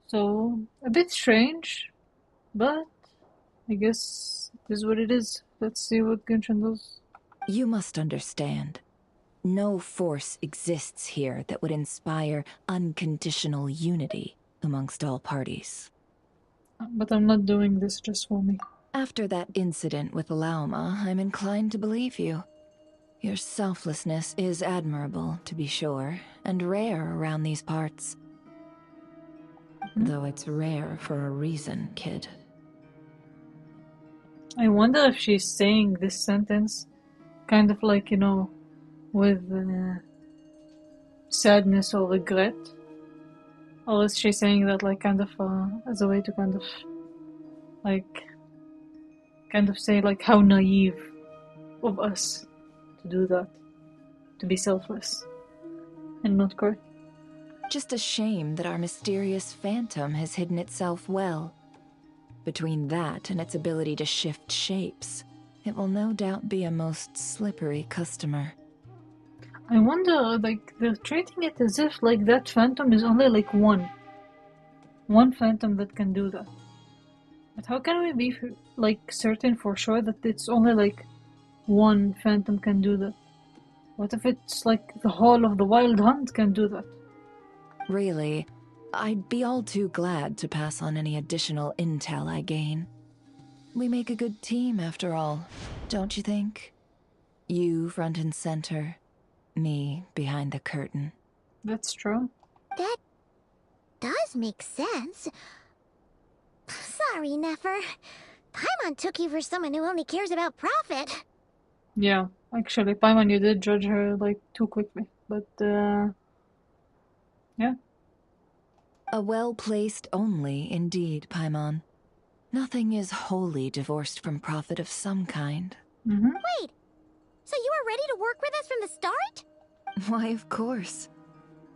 So, a bit strange, but I guess it is what it is. Let's see what Genshin does. You must understand. No force exists here that would inspire unconditional unity amongst all parties. But I'm not doing this just for me. After that incident with Lauma, I'm inclined to believe you. Your selflessness is admirable, to be sure, and rare around these parts. Though it's rare for a reason, kid. I wonder if she's saying this sentence kind of like, you know, with sadness or regret. Or is she saying that like kind of as a way to kind of say like how naive of us to do that, to be selfless and not correct. Just a shame that our mysterious phantom has hidden itself well. Between that and its ability to shift shapes, it will no doubt be a most slippery customer. I wonder, like, they're treating it as if like that phantom is only like one phantom that can do that. But how can we be like certain for sure that it's only like one phantom can do that? What if it's like the whole of the Wild Hunt can do that? Really, I'd be all too glad to pass on any additional intel I gain. We make a good team after all, don't you think? You front and center, me behind the curtain. That's true. That does make sense. Sorry, Nefer. Paimon took you for someone who only cares about profit. Yeah, actually, Paimon, you did judge her like too quickly, but yeah. A well-placed only, indeed, Paimon. Nothing is wholly divorced from profit of some kind. Wait, so you were ready to work with us from the start? Why, of course.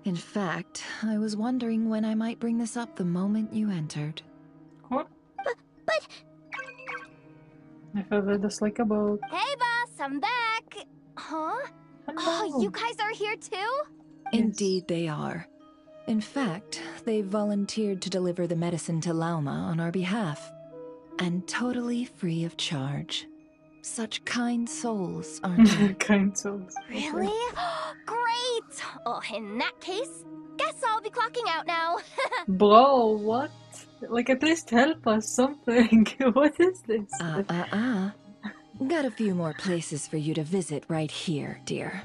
In fact, I was wondering when I might bring this up the moment you entered. What? But... I felt this like a boat. Hey, boss, I'm back. Huh? Hello. Oh, you guys are here too? Indeed they are. In fact, they've volunteered to deliver the medicine to Lauma on our behalf. And totally free of charge. Such kind souls, aren't they? Kind souls. Really? Great! Oh, in that case, guess I'll be clocking out now. Bro, what? Like, at least help us something. What is this? Got a few more places for you to visit right here, dear.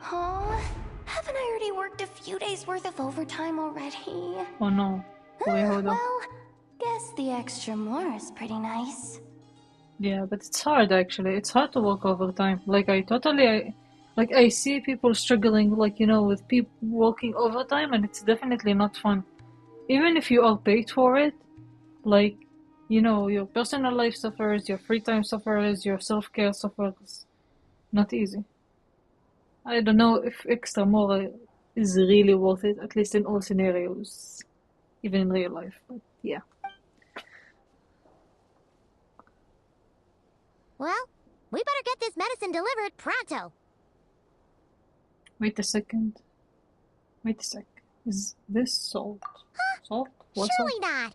Huh? Haven't I already worked a few days worth of overtime already? Oh no. Wait, hold on. Well, guess the extra more is pretty nice. Yeah, but it's hard actually. It's hard to work overtime. Like, I see people struggling, like, you know, with people working overtime, and it's definitely not fun. Even if you are paid for it, like, you know, your personal life suffers, your free time suffers, your self-care suffers. Not easy. I don't know if extra more is really worth it, at least in all scenarios, even in real life, but yeah. Well, we better get this medicine delivered pronto. Wait a second. Wait a sec. Is this salt? Salt? What Surely salt? not.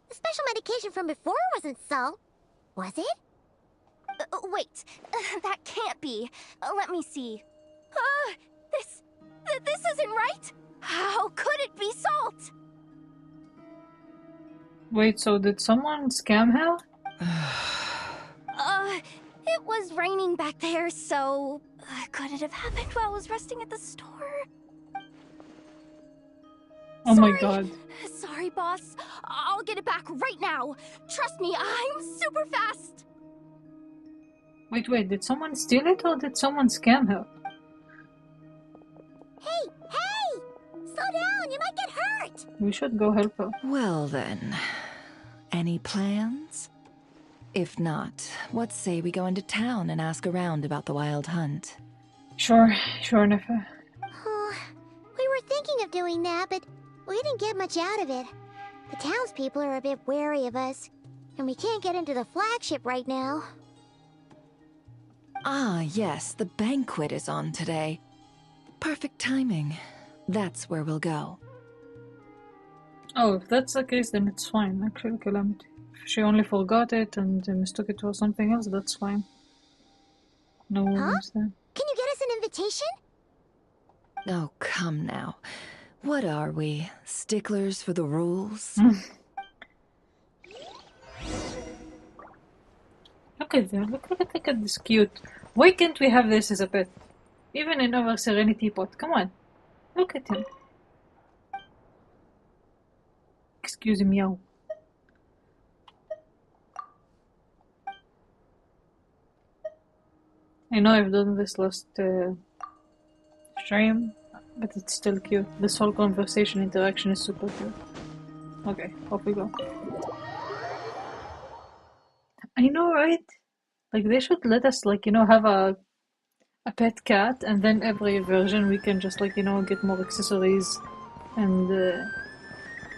The special medication from before wasn't salt, was it? Wait, that can't be. Let me see. This isn't right. How could it be salt? Wait, so did someone scam her? It was raining back there, so could it have happened while I was resting at the store? Oh my god. Sorry, boss. I'll get it back right now. Trust me, I'm super fast. Wait, did someone steal it or did someone scam her? Hey! Slow down, you might get hurt! We should go help her. Well then, any plans? If not, what say we go into town and ask around about the wild hunt? Sure, Nefer. Oh, we were thinking of doing that, but we didn't get much out of it. The townspeople are a bit wary of us, and we can't get into the flagship right now. Ah, yes, the banquet is on today. Perfect timing. That's where we'll go. Oh, if that's the case, then it's fine, actually, Calamity. If she only forgot it and mistook it for something else, that's fine. No worries there. Can you get us an invitation? Oh, come now. What are we? Sticklers for the rules? Look at that, look at this cute. Why can't we have this as a pet? Even in our Serenity pot, come on. Look at him. Excuse me, meow. I know I've done this last stream, but it's still cute. This whole conversation interaction is super cute. Okay, off we go. I know, right? Like, they should let us, like, you know, have a pet cat, and then every version we can just, like, you know, get more accessories and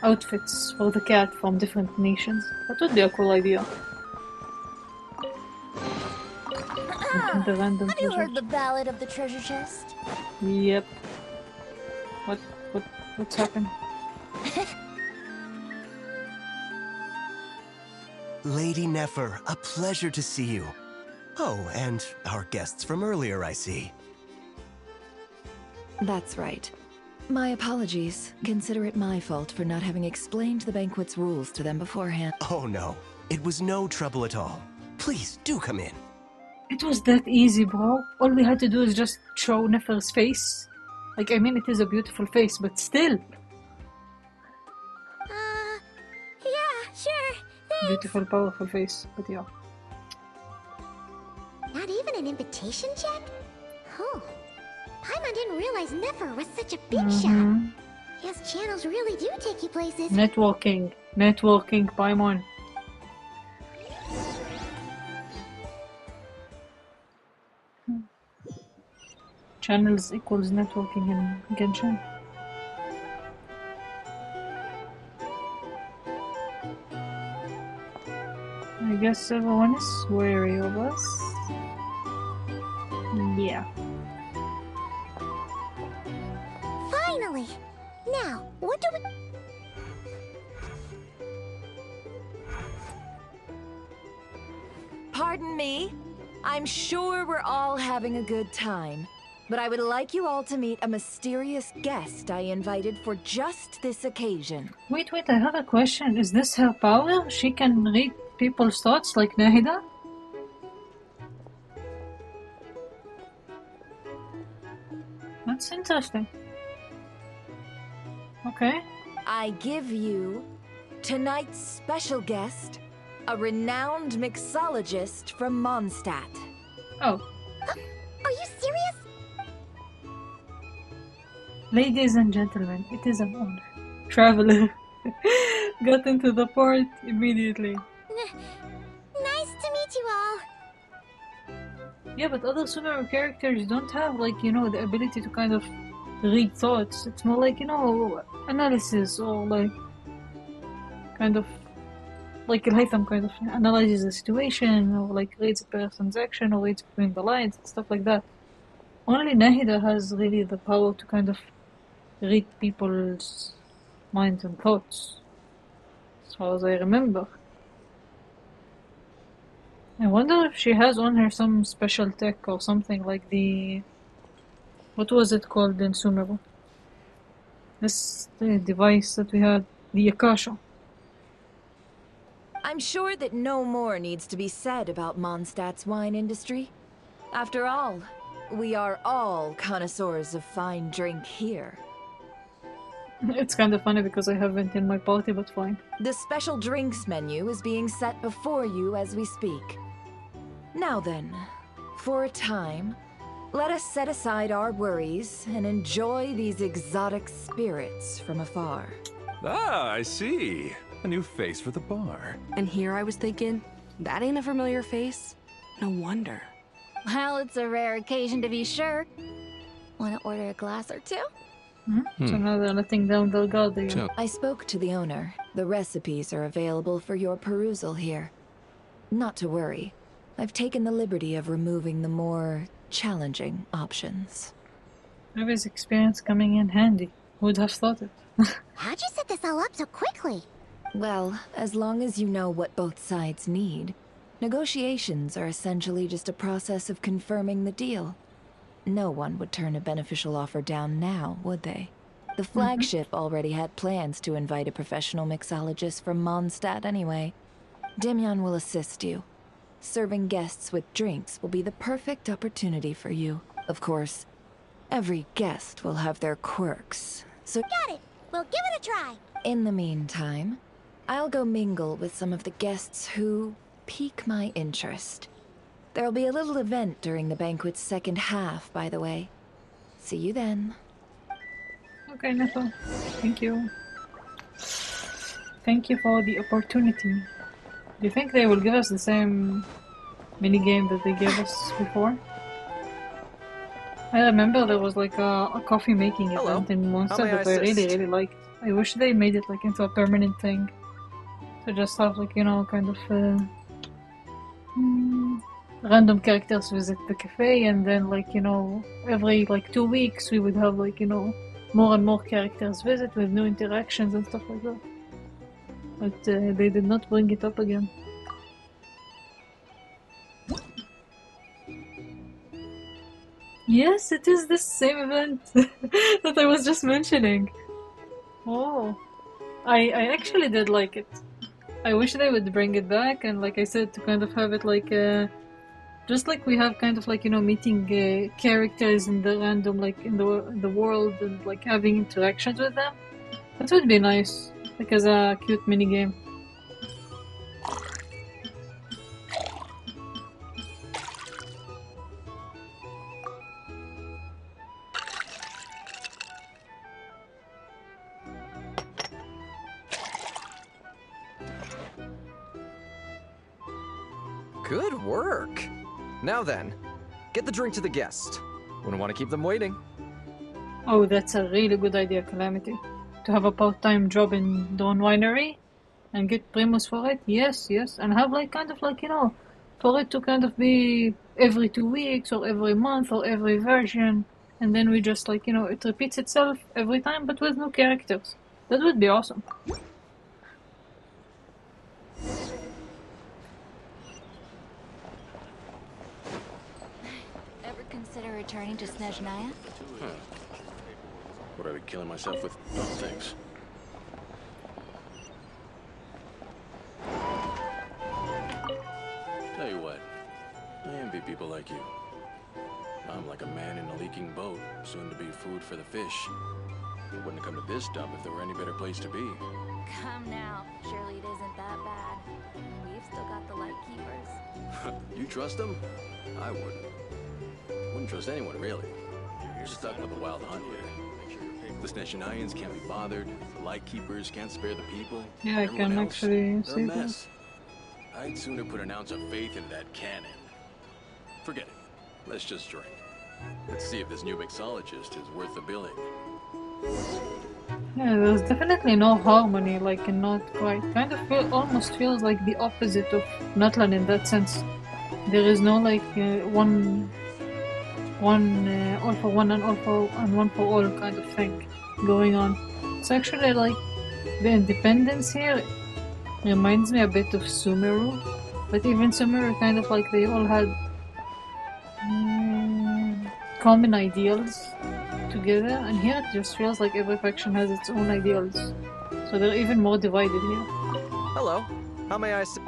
outfits for the cat from different nations. That would be a cool idea. The random Have you heard the ballad of the treasure chest? Yep. What's happened? Lady Nefer, a pleasure to see you. Oh, and our guests from earlier, I see. That's right. My apologies. Consider it my fault for not having explained the banquet's rules to them beforehand. Oh no, it was no trouble at all. Please, do come in. It was that easy, bro. All we had to do is just show Nefer's face. Like, I mean, it is a beautiful face, but still. Yeah, sure. Thanks. Beautiful, powerful face, but yeah. Not even an invitation check? Oh. Paimon didn't realize Nefer was such a big shot. His channels really do take you places. Networking, Paimon. Channels equals networking in Genshin. I guess everyone is wary of us. Yeah. Finally! Now, what do we... Pardon me? I'm sure we're all having a good time. But I would like you all to meet a mysterious guest I invited for just this occasion. Wait, I have a question. Is this her power? She can read people's thoughts like Nahida? That's interesting. Okay. I give you tonight's special guest, a renowned mixologist from Mondstadt. Oh. Are you serious? Ladies and gentlemen, it is an honor. Traveler got into the port immediately. Nice to meet you all. Yeah, but other Sumeru characters don't have, like, you know, the ability to kind of read thoughts. It's more like, you know, analysis or like kind of like Ilhaitham kind of analyzes the situation or like reads a person's action or reads between the lines and stuff like that. Only Nahida has really the power to kind of read people's minds and thoughts, as far as I remember. I wonder if she has on her some special tech or something like the... What was it called in Sumeru? This device that we had, the Akasha. I'm sure that no more needs to be said about Mondstadt's wine industry. After all, we are all connoisseurs of fine drink here. It's kind of funny because I haven't in my party, but fine. The special drinks menu is being set before you as we speak. Now then, for a time, let us set aside our worries and enjoy these exotic spirits from afar. Ah, I see. A new face for the bar. And here I was thinking, that ain't a familiar face. No wonder. Well, it's a rare occasion to be sure. Want to order a glass or two? So now they're letting down their guard again. I spoke to the owner. The recipes are available for your perusal here. Not to worry. I've taken the liberty of removing the more challenging options. Maybe experience coming in handy. Who would have thought it? How'd you set this all up so quickly? Well, as long as you know what both sides need, negotiations are essentially just a process of confirming the deal. No one would turn a beneficial offer down now, would they? The flagship already had plans to invite a professional mixologist from Mondstadt anyway. Demyon will assist you. Serving guests with drinks will be the perfect opportunity for you. Of course, every guest will have their quirks, so... Got it! We'll give it a try! In the meantime, I'll go mingle with some of the guests who pique my interest. There'll be a little event during the banquet's second half, by the way. See you then. Okay, Neto. Thank you. Thank you for the opportunity. Do you think they will give us the same minigame that they gave us before? I remember there was like a coffee making event in Monster that I really liked. I wish they made it like into a permanent thing. To just have like, you know, kind of random characters visit the cafe, and then like, you know, every like 2 weeks we would have like, you know, more and more characters visit with new interactions and stuff like that. But they did not bring it up again. Yes, it is the same event that I was just mentioning. Oh, I actually did like it. I wish they would bring it back, and like I said, to kind of have it like just like we have kind of like, you know, meeting characters in the random, like in the world, and like having interactions with them. That would be nice, like as a cute mini game. Good work! Now then, get the drink to the guest. Wouldn't want to keep them waiting. Oh, that's a really good idea, Calamity. To have a part-time job in Dawn Winery and get Primus for it? Yes, yes. And have like kind of like, you know, for it to kind of be every 2 weeks or every month or every version. And then we just like, you know, it repeats itself every time but with new characters. That would be awesome. Consider returning to Snezhnaya? Would I be killing myself with dumb things? Tell you what, I envy people like you. I'm like a man in a leaking boat, soon to be food for the fish. I wouldn't have come to this dump if there were any better place to be. Come now, surely it isn't that bad. We've still got the light keepers. You trust them? I wouldn't. Wouldn't trust anyone, really. You're stuck with the wild hunt here. The Snezhnayans can't be bothered, the Lightkeepers can't spare the people. Yeah, I can actually see that. I'd sooner put an ounce of faith into that cannon. Forget it. Let's just drink. Let's see if this new mixologist is worth the billing. Yeah, there's definitely no harmony, like in NOD-KRAI. Kind of almost feels like the opposite of Natlan in that sense. There is no like one all for one and one for all kind of thing going on. It's actually like the independence here reminds me a bit of Sumeru, But even Summer, kind of like they all had common ideals together, and here it just feels like every faction has its own ideals. So they're even more divided here. Hello. How may I say?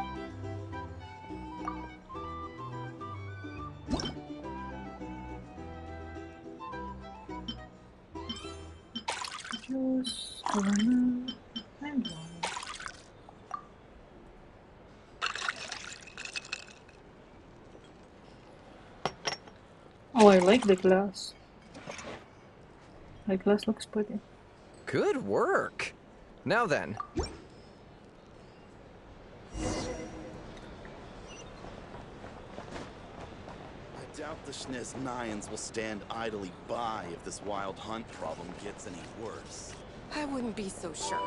Juice, banana, and water. Oh, I like the glass. The glass looks pretty. Good work. Now then. I doubt the SNES Nines will stand idly by if this wild hunt problem gets any worse. I wouldn't be so sure.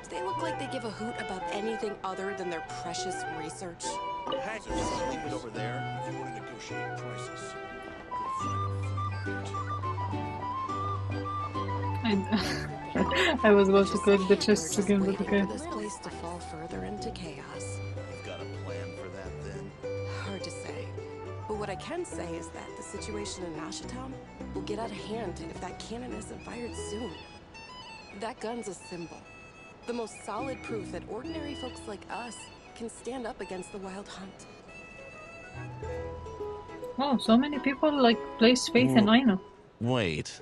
They look like they give a hoot about anything other than their precious research. Hey, so just leave it over there if you want to negotiate prices. I was about to click the chests again, but okay. For this place to fall further into chaos. You've got a plan for that, then? Hard to say. But what I can say is that the situation in Nashatown will get out of hand if that cannon isn't fired soon. That gun's a symbol. The most solid proof that ordinary folks like us can stand up against the Wild Hunt. Oh, so many people like place faith in Aino. Wait.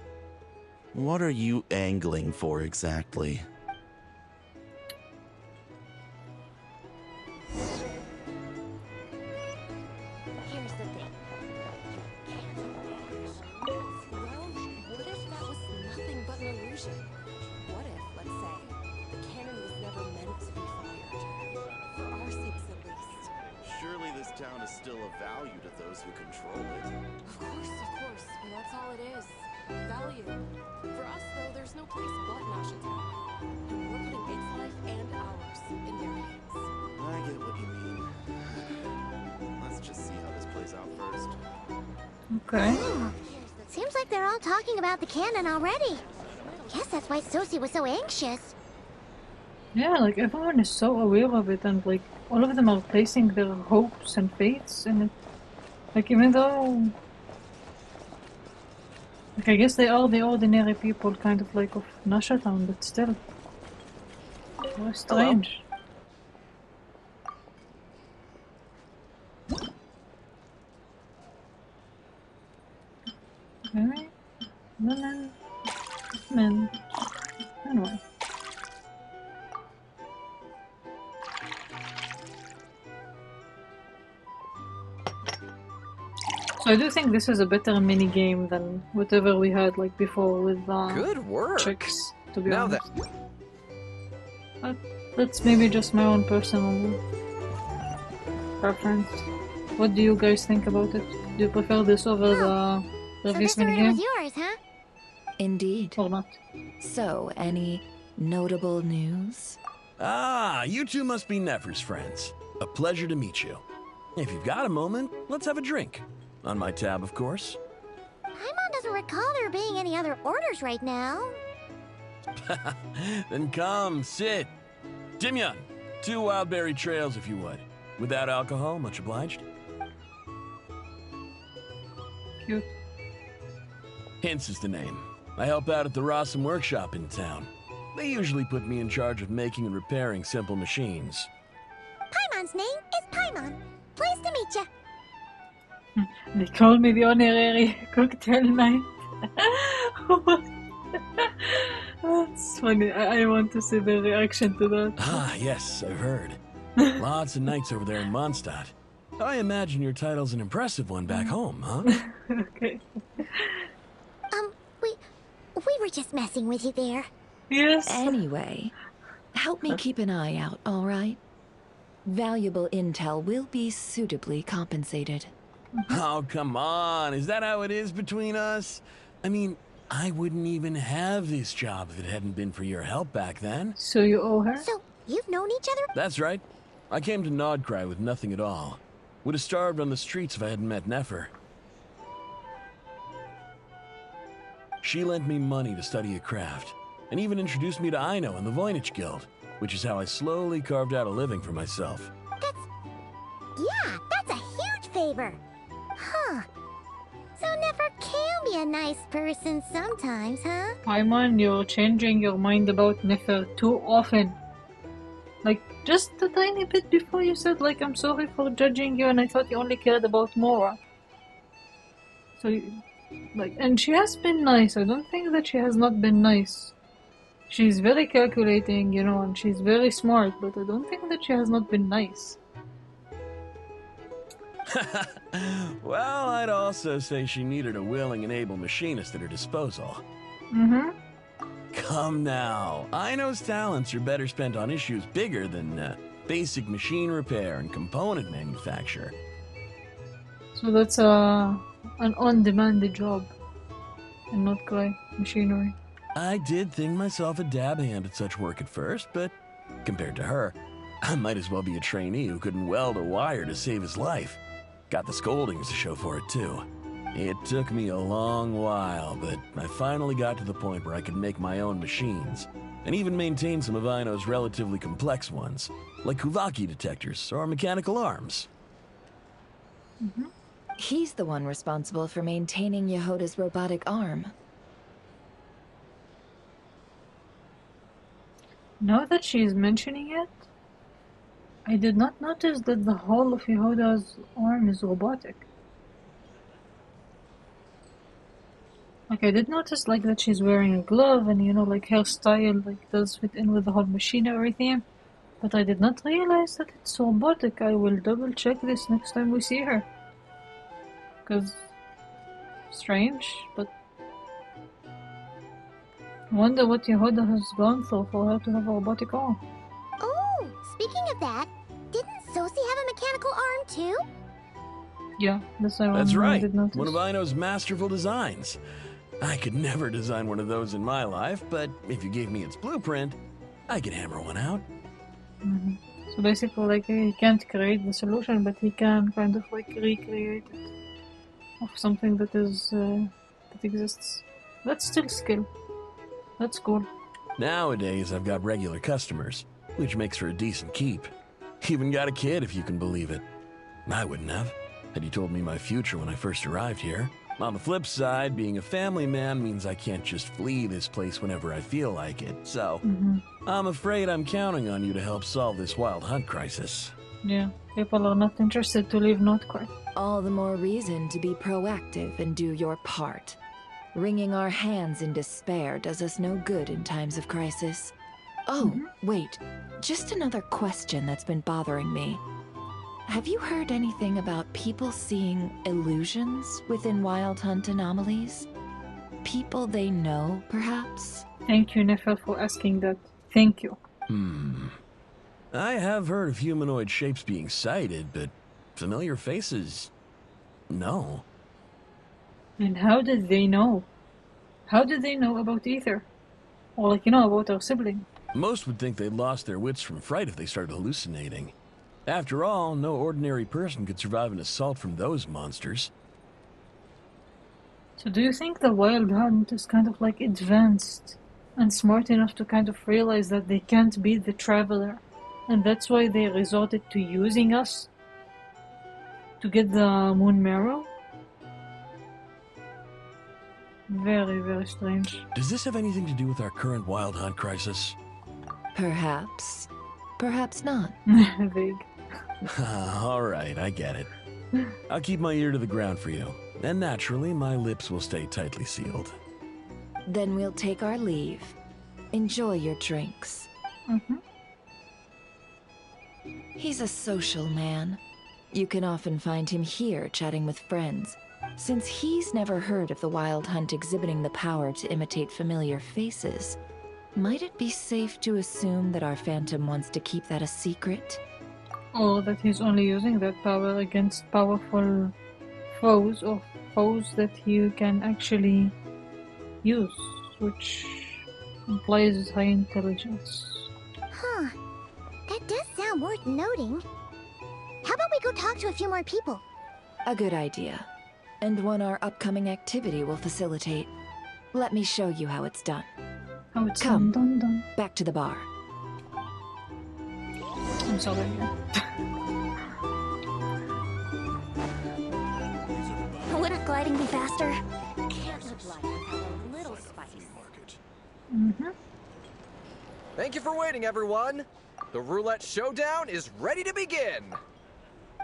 What are you angling for exactly? Here's the thing. Well, what if that was nothing but an illusion? What if, let's say, the cannon was never meant to be fired? For our sakes, at least. Surely this town is still of value to those who control it. Of course. But that's all it is. Value. For us, though, there's no place but Nashatown. And we're putting its life and ours in their hands. I get what you mean. Let's just see how this plays out first. Okay. Seems like they're all talking about the cannon already. Guess that's why Sosie was so anxious. Yeah, like everyone is so aware of it, and like all of them are placing their hopes and faiths in it. Like even though, like I guess they are the ordinary people, kind of like of Nashatown, but still, very strange. Okay, lemon, anyway. So I do think this is a better mini game than whatever we had like before with Good work. chicks, to be now honest. But that's maybe just my own personal preference. What do you guys think about it? Do you prefer this over the previous mini game? Yours, huh? Indeed. Or not? So, any notable news? Ah, you two must be Nefer's friends. A pleasure to meet you. If you've got a moment, let's have a drink. On my tab, of course. Paimon doesn't recall there being any other orders right now. Then come, sit. Dimyon, 2 wildberry trails if you would. Without alcohol, much obliged. Cute. Hints is the name. I help out at the Rossum workshop in town. They usually put me in charge of making and repairing simple machines. Paimon's name is Paimon. Pleased to meet you. They call me the honorary cocktail night. That's funny. I want to see the reaction to that. Ah, yes, I've heard. Lots of nights over there in Mondstadt. I imagine your title's an impressive one back home, huh? Okay. We were just messing with you there. Yes. Anyway, help me keep an eye out, all right? Valuable intel will be suitably compensated. Oh, come on. Is that how it is between us? I mean, I wouldn't even have this job if it hadn't been for your help back then. So you owe her? So, you've known each other? That's right. I came to NOD-KRAI with nothing at all. Would have starved on the streets if I hadn't met Nefer. She lent me money to study a craft, and even introduced me to Aino and the Voynich Guild, which is how I slowly carved out a living for myself. Yeah, that's a huge favor. Huh. So Nefer can be a nice person sometimes, huh? Paimon, you're changing your mind about Nefer too often. Like, just a tiny bit before you said, like, I'm sorry for judging you and I thought you only cared about Mora. So, like, and she has been nice. I don't think that she has not been nice. She's very calculating, you know, and she's very smart, but I don't think that she has not been nice. Well, I'd also say she needed a willing and able machinist at her disposal. Mm-hmm. Come now. Aino's talents are better spent on issues bigger than basic machine repair and component manufacture. So that's an on-demand job, and not KRAI machinery. I did think myself a dab hand at such work at first, but compared to her, I might as well be a trainee who couldn't weld a wire to save his life. Got the scoldings to show for it, too. It took me a long while, but I finally got to the point where I could make my own machines, and even maintain some of Aino's relatively complex ones, like Kuvaki detectors or mechanical arms. Mm-hmm. He's the one responsible for maintaining Yehoda's robotic arm. Now that she is mentioning it, I did not notice that the whole of Yehoda's arm is robotic. Like, I did notice, like, that she's wearing a glove and, you know, like, hairstyle, like, does fit in with the whole machine and everything. But I did not realize that it's robotic. I will double check this next time we see her. Because, strange, but I wonder what Yehoda has gone through for her to have a robotic arm. Oh, speaking of that, didn't Sosi have a mechanical arm too? Yeah, That's right, one of Aino's masterful designs. I could never design one of those in my life, but if you gave me its blueprint, I could hammer one out. Mm-hmm. So basically, like, he can't create the solution, but he can kind of, like, recreate it of something that is, that exists. That's still skill. That's cool. Nowadays, I've got regular customers, which makes for a decent keep. Even got a kid, if you can believe it. I wouldn't have, had you told me my future when I first arrived here. On the flip side, being a family man means I can't just flee this place whenever I feel like it, so I'm afraid I'm counting on you to help solve this wild hunt crisis. Yeah, people are not interested to leave NOD-KRAI. All the more reason to be proactive and do your part. Wringing our hands in despair does us no good in times of crisis. Oh, wait, just another question that's been bothering me. Have you heard anything about people seeing illusions within Wild Hunt anomalies? People they know, perhaps? Thank you, Nefer, for asking that. Thank you. I have heard of humanoid shapes being sighted, but familiar faces? No. And how did they know? How did they know about Ether? Or, like, you know, about our sibling? Most would think they'd lost their wits from fright if they started hallucinating. After all, no ordinary person could survive an assault from those monsters. So do you think the Wild Hunt is kind of, like, advanced and smart enough to kind of realize that they can't beat the Traveler, and that's why they resorted to using us to get the Moon Marrow? Very, very strange. Does this have anything to do with our current Wild Hunt crisis? Perhaps. Perhaps not. Vague. Alright, I get it. I'll keep my ear to the ground for you, and naturally, my lips will stay tightly sealed. Then we'll take our leave. Enjoy your drinks. He's a social man. You can often find him here chatting with friends. Since he's never heard of the Wild Hunt exhibiting the power to imitate familiar faces, might it be safe to assume that our Phantom wants to keep that a secret? Or that he's only using that power against powerful foes, or foes that he can actually use, which implies high intelligence. Huh. That does sound worth noting. How about we go talk to a few more people? A good idea. And one our upcoming activity will facilitate. Let me show you how it's done. How it's Come, done. Back to the bar. I'm sorry. gliding be faster? Can't live life without a little spice. Thank you for waiting, everyone. The roulette showdown is ready to begin.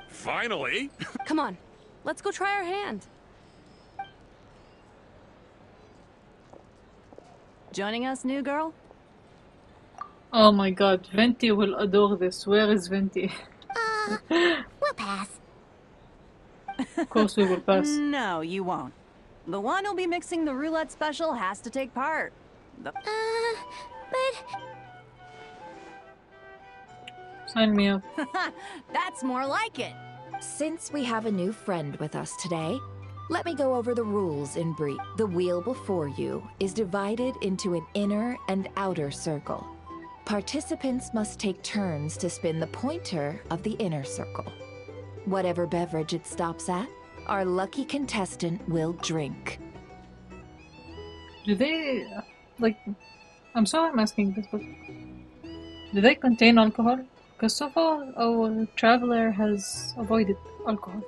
Finally! Come on, let's go try our hand. Joining us, new girl? Oh my god, Venti will adore this. Where is Venti? We'll pass. Of course we will pass. No, you won't. The one who'll be mixing the roulette special has to take part. But... Sign me up. That's more like it. Since we have a new friend with us today, let me go over the rules in brief. The wheel before you is divided into an inner and outer circle. Participants must take turns to spin the pointer of the inner circle. Whatever beverage it stops at, our lucky contestant will drink. Do they, like, I'm sorry I'm asking this, but do they contain alcohol? Because so far our traveler has avoided alcohol.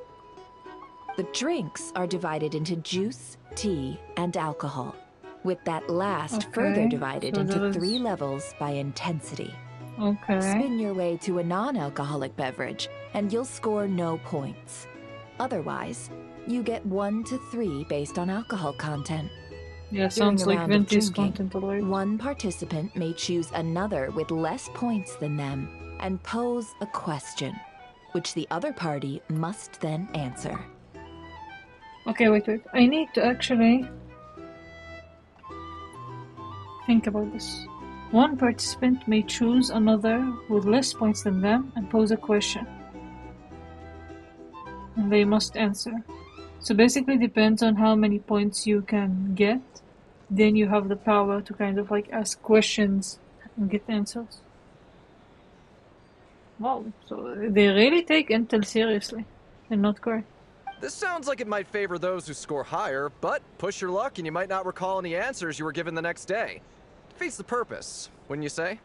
The drinks are divided into juice, tea, and alcohol, with that last further divided into 3 levels by intensity. Okay. Spin your way to a non-alcoholic beverage, and you'll score no points. Otherwise, you get 1 to 3 based on alcohol content. Yeah, sounds like Venti's content already. One participant may choose another with less points than them and pose a question, which the other party must then answer. Okay, wait. I need to actually think about this. One participant may choose another with less points than them and pose a question. And they must answer. So basically depends on how many points you can get. Then you have the power to kind of like ask questions and get answers. Wow, so they really take Intel seriously and NOD-KRAI. This sounds like it might favor those who score higher, but push your luck and you might not recall any answers you were given the next day. Defeats the purpose, wouldn't you say?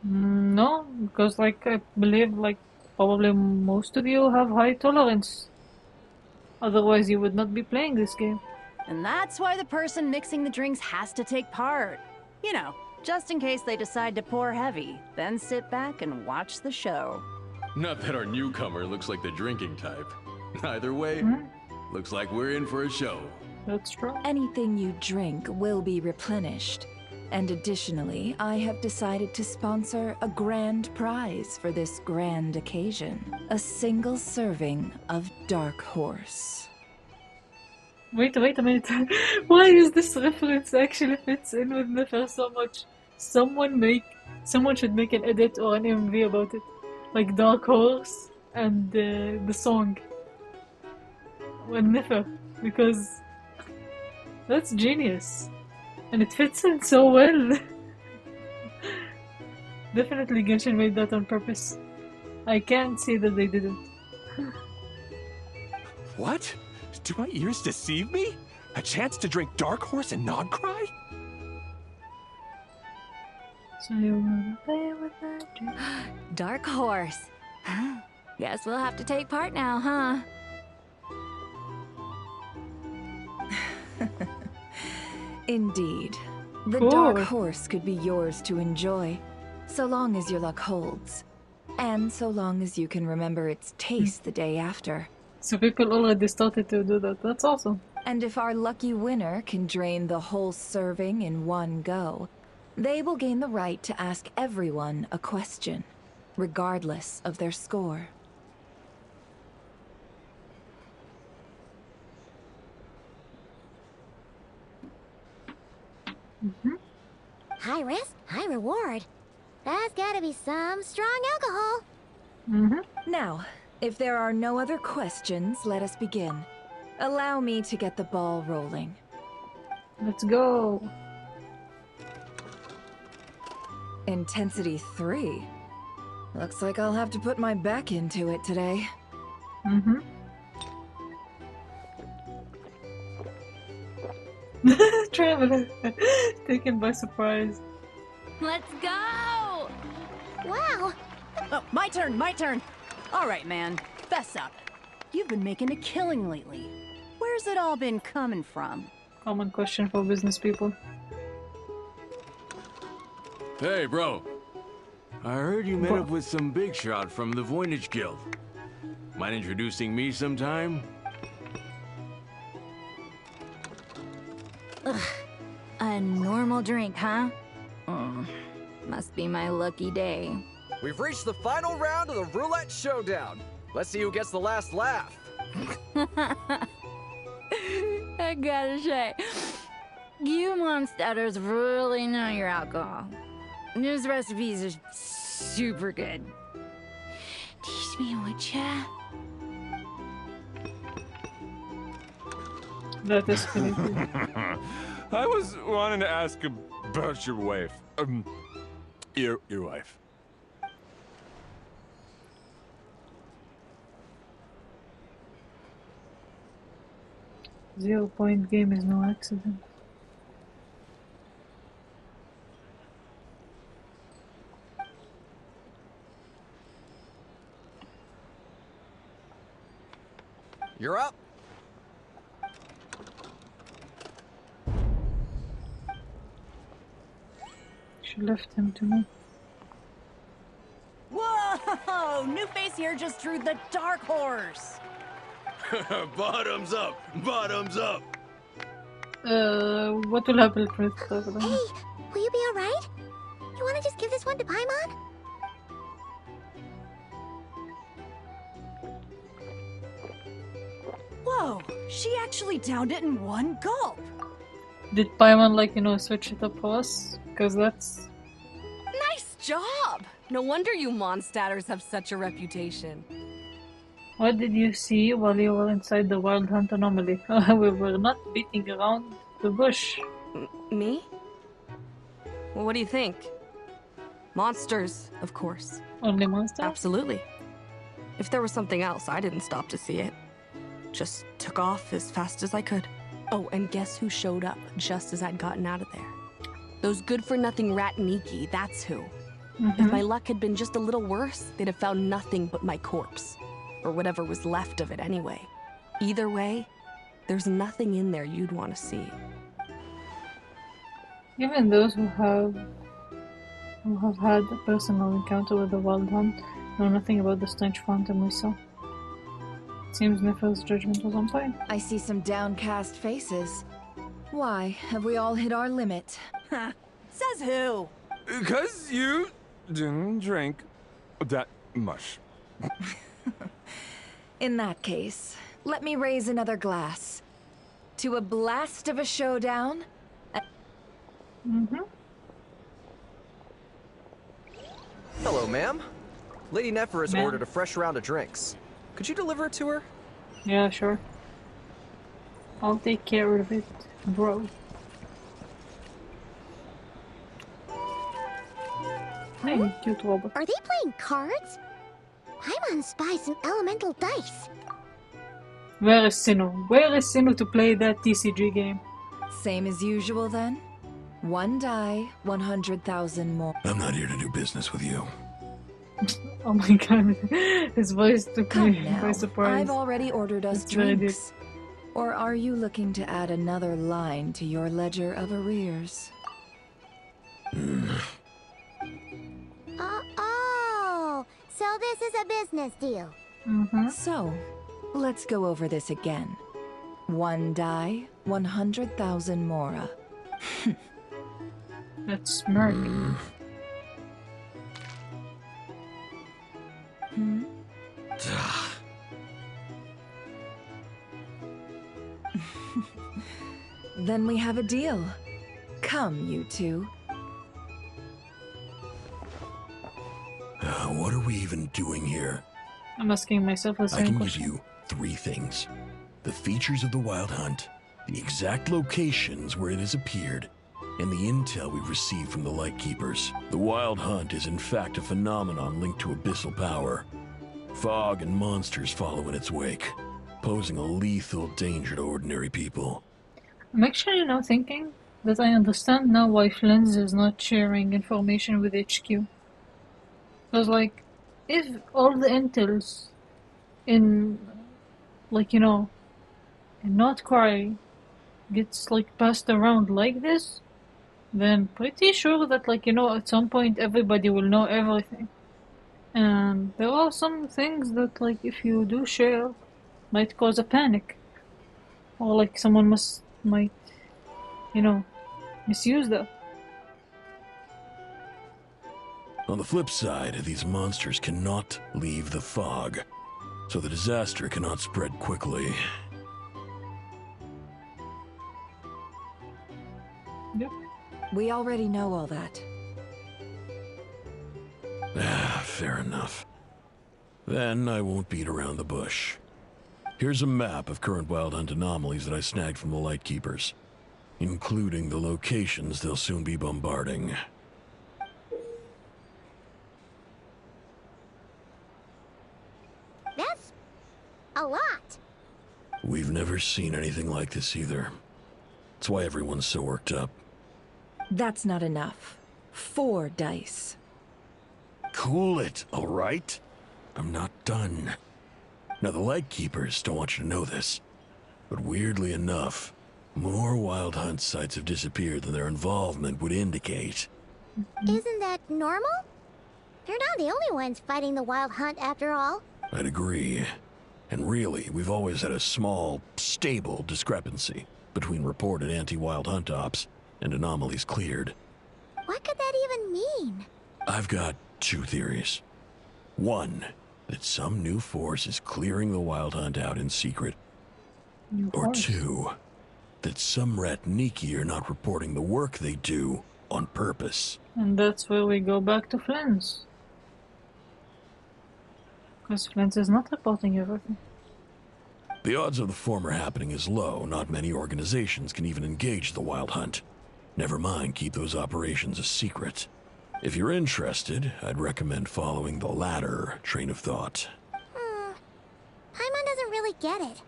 No, because like I believe like probably most of you have high tolerance. Otherwise you would not be playing this game. And that's why the person mixing the drinks has to take part. You know, just in case they decide to pour heavy, then sit back and watch the show. Not that our newcomer looks like the drinking type. Either way, looks like we're in for a show. That's true. Anything you drink will be replenished. And additionally, I have decided to sponsor a grand prize for this grand occasion. A single serving of Dark Horse. Wait a minute. Why is this reference actually fits in with Nefer so much? Someone should make an edit or an MV about it. Like Dark Horse and the song. With Nefer. Because that's genius. And it fits in so well. Definitely Genshin made that on purpose. I can't see that they didn't. What? Do my ears deceive me? A chance to drink Dark Horse and NOD-KRAI? So you wanna play with that drink? Dark Horse. Guess we'll have to take part now, huh? Indeed. The Dark Horse could be yours to enjoy, so long as your luck holds. And so long as you can remember its taste the day after. So people already started to do that. That's awesome. And if our lucky winner can drain the whole serving in one go, they will gain the right to ask everyone a question, regardless of their score. High risk, high reward. That's gotta be some strong alcohol. Now, if there are no other questions, let us begin. Allow me to get the ball rolling. Let's go. Intensity 3. Looks like I'll have to put my back into it today. Traveler. Taken by surprise. Let's go! Wow! Oh, my turn! All right, man. Fess up. you've been making a killing lately. Where's it all been coming from? Common question for business people. Hey, bro. I heard you met up with some big shot from the Voynich Guild. Mind introducing me sometime? Ugh. A normal drink, huh? Must be my lucky day. We've reached the final round of the Roulette Showdown. Let's see who gets the last laugh. I gotta say, you monsters really know your alcohol. These recipes are super good. Teach me, would ya? That is creepy. I was wanting to ask about your wife. Your wife. Zero-point game is no accident. You're up. She left him to me. Whoa! New face here just drew the dark horse. Bottoms up! Bottoms up! What will happen, Chris? Hey, will you be alright? You wanna just give this one to Paimon? Whoa! She actually downed it in one gulp. Did Paimon, like, you know, switch it up for us? Because that's... Nice job! No wonder you monsters have such a reputation. What did you see while you were inside the Wild Hunt anomaly? We were not beating around the bush. Me? Well, what do you think? Monsters, of course. Only monsters? Absolutely. If there was something else, I didn't stop to see it. Just took off as fast as I could. Oh, and guess who showed up just as I'd gotten out of there? Those good-for-nothing rat Niki, that's who. If my luck had been just a little worse, they'd have found nothing but my corpse. Or whatever was left of it anyway. Either way, there's nothing in there you'd want to see. Even those who have had a personal encounter with the Wild Hunt know nothing about the strange phantom we saw. It seems Nefer's judgment was on point. I see some downcast faces. Why, have we all hit our limit? Says who? 'Cause you didn't drink that much. In that case, let me raise another glass. To a blast of a showdown. Hello, ma'am. Lady Nefer has ordered a fresh round of drinks. Could you deliver it to her? Yeah, sure. I'll take care of it, bro. Hey, cute robot. Are they playing cards? Paimon spies some elemental dice. Where is Sinnoh? Where is Sinnoh to play that TCG game? Same as usual then? One die, 100,000 more. I'm not here to do business with you. Oh my god, his voice took me by surprise. I've already ordered us drinks. Or are you looking to add another line to your ledger of arrears? Oh, so this is a business deal. So, let's go over this again. One die, 100,000 mora. That's smirk. Then we have a deal. Come, you two. What are we even doing here? I'm asking myself the I same can question. give you 3 things. The features of the Wild Hunt, the exact locations where it has appeared, and the intel we've received from the Lightkeepers. The Wild Hunt is in fact a phenomenon linked to abyssal power. Fog and monsters follow in its wake, posing a lethal danger to ordinary people. I'm actually now thinking that I understand now why Flens is not sharing information with HQ. Because, like, if all the intels in like, you know, NOD-KRAI gets, like, passed around like this, then pretty sure that, like, you know, at some point everybody will know everything. And there are some things that, like, if you do share, might cause a panic. Or, like, someone might, you know, misuse that. On the flip side, these monsters cannot leave the fog, so the disaster cannot spread quickly. Yep. We already know all that. Fair enough. Then I won't beat around the bush. Here's a map of current wild hunt anomalies that I snagged from the Lightkeepers, including the locations they'll soon be bombarding. That's a lot. We've never seen anything like this either. That's why everyone's so worked up. That's not enough. 4 dice. Cool it, all right? I'm not done. Now, the Lightkeepers don't want you to know this, but weirdly enough, more wild hunt sites have disappeared than their involvement would indicate. Isn't that normal? They're not the only ones fighting the wild hunt after all. I'd agree. And really, we've always had a small, stable discrepancy between reported anti-wild hunt ops and anomalies cleared. What could that even mean? I've got 2 theories. One, that some new force is clearing the wild hunt out in secret. Or 2, that some Ratniki are not reporting the work they do on purpose. And that's where we go back to Flens. Because Flens is not reporting everything. The odds of the former happening is low. Not many organizations can even engage the wild hunt. Never mind keep those operations a secret. If you're interested, I'd recommend following the latter train of thought. Paimon doesn't really get it.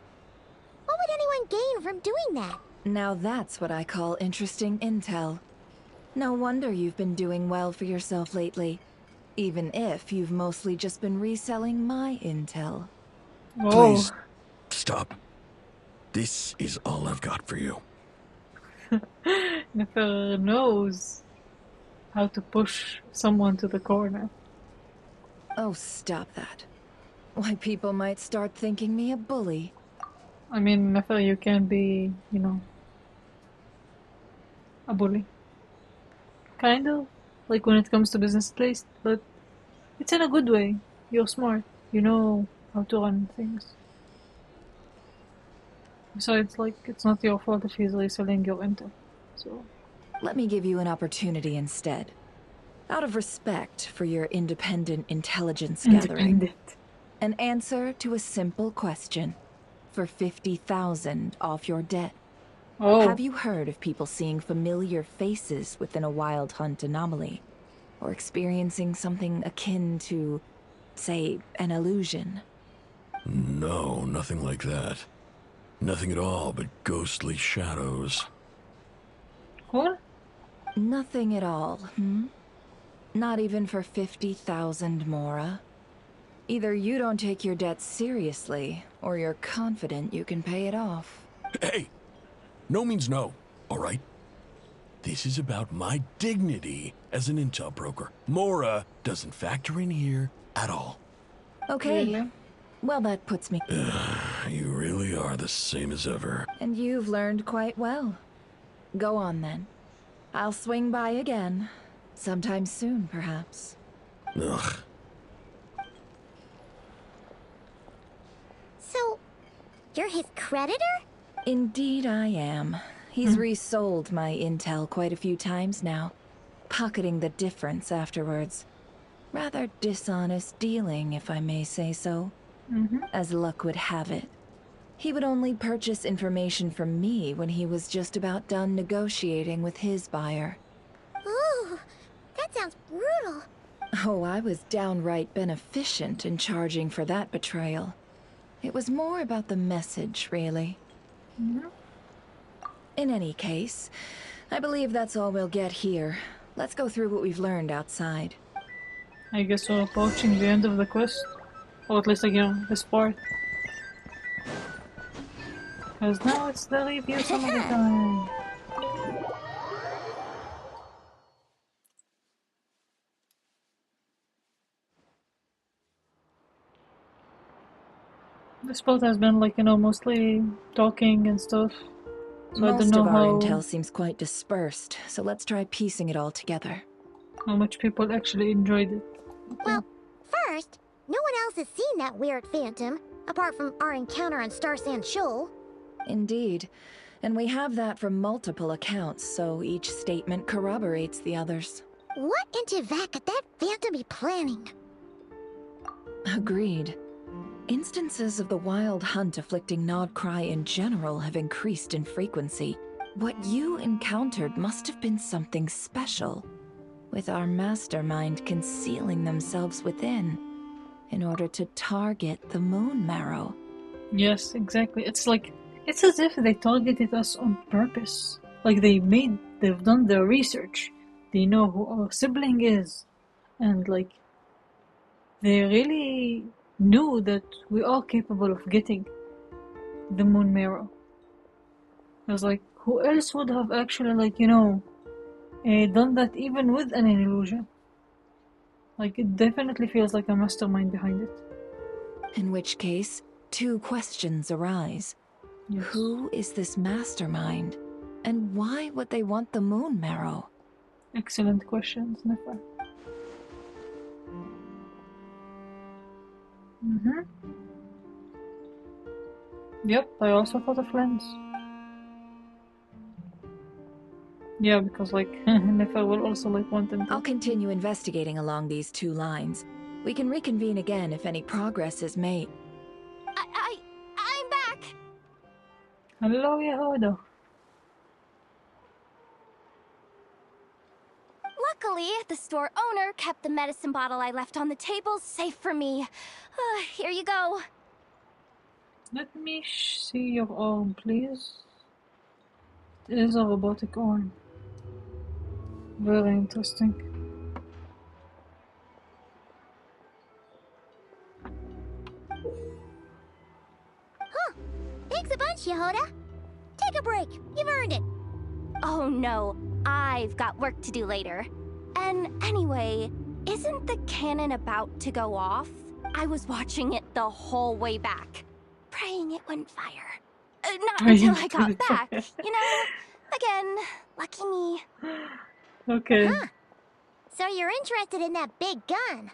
What would anyone gain from doing that? Now that's what I call interesting intel. No wonder you've been doing well for yourself lately. Even if you've mostly just been reselling my intel. Please, stop. This is all I've got for you. Nefer knows how to push someone to the corner. Oh, stop that. Why, people might start thinking me a bully. I mean, Nefer, you can be, you know, a bully. Kind of. Like when it comes to business place, but it's in a good way. You're smart. You know how to run things. Besides, like, it's not your fault if he's reselling your intel. So... Let me give you an opportunity instead. Out of respect for your independent intelligence gathering. An answer to a simple question. For 50,000 off your debt. Oh. Have you heard of people seeing familiar faces within a wild hunt anomaly? Or experiencing something akin to, say, an illusion? No, nothing like that. Nothing at all but ghostly shadows. What? Nothing at all, Not even for 50,000 Mora? Either you don't take your debt seriously, or you're confident you can pay it off. Hey! No means no, all right? This is about my dignity as an intel broker. Mora doesn't factor in here at all. Okay. Really? Well, that puts me... You really are the same as ever. And you've learned quite well. Go on, then. I'll swing by again. Sometime soon, perhaps. Ugh. So, you're his creditor? Indeed I am. He's resold my intel quite a few times now, pocketing the difference afterwards. Rather dishonest dealing, if I may say so. As luck would have it, he would only purchase information from me when he was just about done negotiating with his buyer. Ooh, that sounds brutal. Oh, I was downright beneficent in charging for that betrayal. It was more about the message, really. In any case, I believe that's all we'll get here. Let's go through what we've learned outside. I guess we're approaching the end of the quest. Or at least, like, you know, this part. Because now it's the review some of the time. This part has been like, you know, mostly talking and stuff. So I don't know Most of our how intel seems quite dispersed, so let's try piecing it all together. much people actually enjoyed it. Well, first, no one else has seen that weird phantom, apart from our encounter on Star Sand Shoal. Indeed. And we have that from multiple accounts, so each statement corroborates the others. What in Teyvat could that phantom be planning? Agreed. Instances of the wild hunt afflicting NOD-KRAI in general have increased in frequency. What you encountered must have been something special, with our mastermind concealing themselves within, in order to target the moon marrow. Yes, exactly. It's like, it's as if they targeted us on purpose. Like they've done their research. They know who our sibling is. And like, they really knew that we are capable of getting the moon marrow. I was like, who else would have actually, like, you know, done that even with an illusion? Like, it definitely feels like a mastermind behind it. In which case, two questions arise. Yes. Who is this mastermind? And why would they want the moon marrow? Excellent questions, Nefer. Yep, I also thought of Lens. Yeah, because like Nefer will also like want them to. I'll continue investigating along these two lines. We can reconvene again if any progress is made. I'm back! Hello, Yehuda. Luckily, the store owner kept the medicine bottle I left on the table safe for me. Here you go. Let me see your arm, please. It is a robotic arm. Very interesting. Huh. Thanks a bunch, Yehuda. Take a break. You've earned it. Oh no, I've got work to do later. And anyway, isn't the cannon about to go off? I was watching it the whole way back, praying it wouldn't fire. Not until I got back, you know? Again, lucky me. Okay. Huh. So you're interested in that big gun?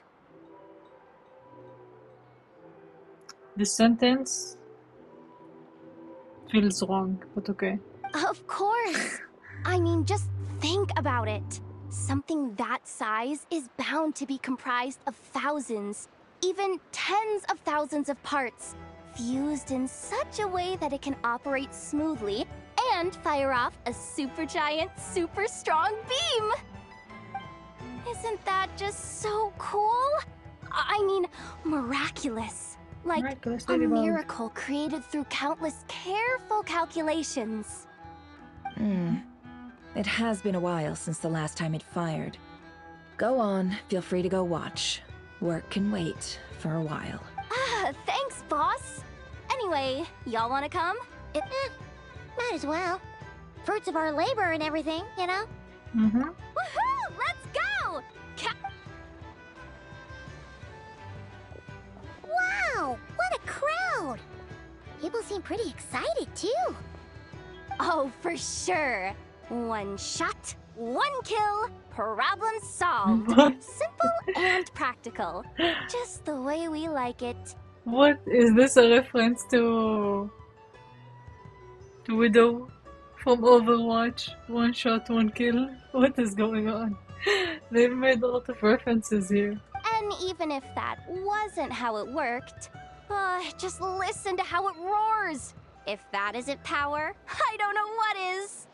This sentence feels wrong, but okay. Of course. I mean, just think about it. Something that size is bound to be comprised of thousands, even tens of thousands of parts, fused in such a way that it can operate smoothly and fire off a supergiant, super strong beam. Isn't that just so cool? I mean, miraculous. Like Miraculous, a Ladybug. miracle created through countless careful calculations. It has been a while since the last time it fired. Go on, feel free to go watch. Work can wait for a while. Thanks, boss. Anyway, y'all wanna come? Might as well. Fruits of our labor and everything, you know? Woohoo! Let's go! Wow! What a crowd! People seem pretty excited, too. Oh, for sure. One shot, one kill, problem solved. Simple and practical. Just the way we like it. What is this a reference to Widow from Overwatch? One shot, one kill? What is going on? They've made a lot of references here. And even if that wasn't how it worked, just listen to how it roars. If that isn't power, I don't know what is.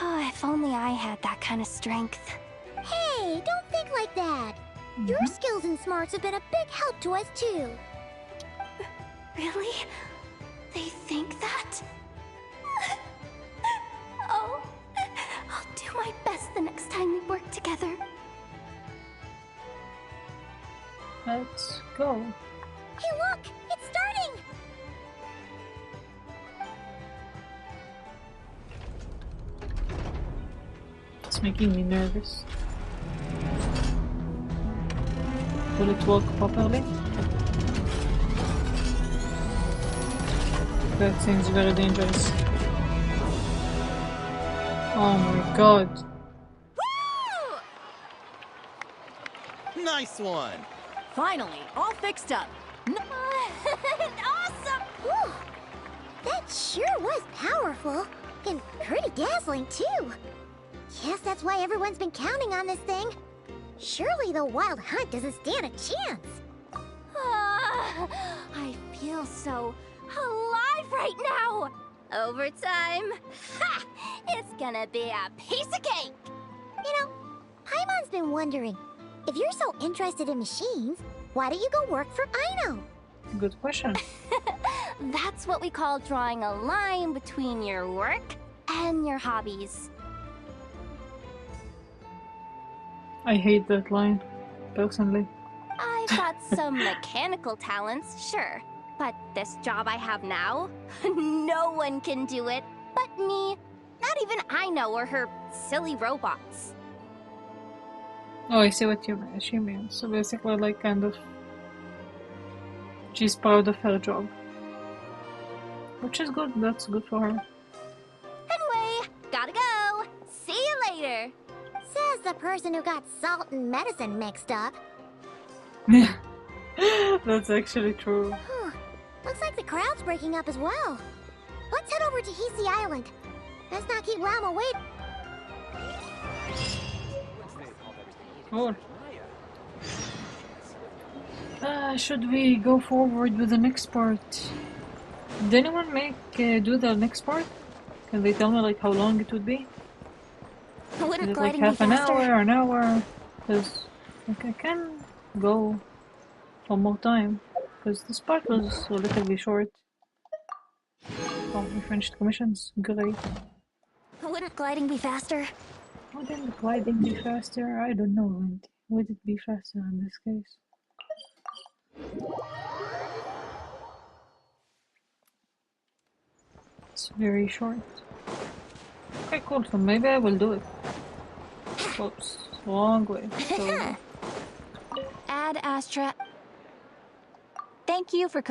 If only I had that kind of strength. Hey, don't think like that. Your skills and smarts have been a big help to us, too. Really? They think that? Oh, I'll do my best the next time we work together. Let's go. Hey, look! It's starting! making me nervous. Will it work properly? That seems very dangerous. Oh my god. Nice one! Finally, all fixed up. Awesome! Whew. That sure was powerful. And pretty dazzling, too. Guess that's why everyone's been counting on this thing. Surely the Wild Hunt doesn't stand a chance. I feel so alive right now. Overtime. Ha! It's gonna be a piece of cake. You know, Paimon's been wondering, if you're so interested in machines, why don't you go work for Aino? Good question. That's what we call drawing a line between your work and your hobbies. I hate that line, personally. I've got some mechanical talents, sure. But this job I have now, no one can do it but me. Not even Aino or her silly robots. Oh, I see what she means. So basically, like, kind of, she's proud of her job. Which is good, that's good for her. Anyway, gotta go. See you later. Says the person who got salt and medicine mixed up. That's actually true. Huh. Looks like the crowd's breaking up as well. Let's head over to Hisi Island. Let's not keep Lama waiting. Cool. Should we go forward with the next part? Did anyone do the next part? Can they tell me like how long it would be? Is it like half an hour or an hour? Because like, I can go one more time. Because this part was relatively short. Oh, we finished commissions. Great. Wouldn't gliding be faster? Wouldn't gliding be faster? I don't know. Would it be faster in this case? It's very short. Okay, cool. So maybe I will do it. Oops, wrong way. So... Ad Astra. Thank you for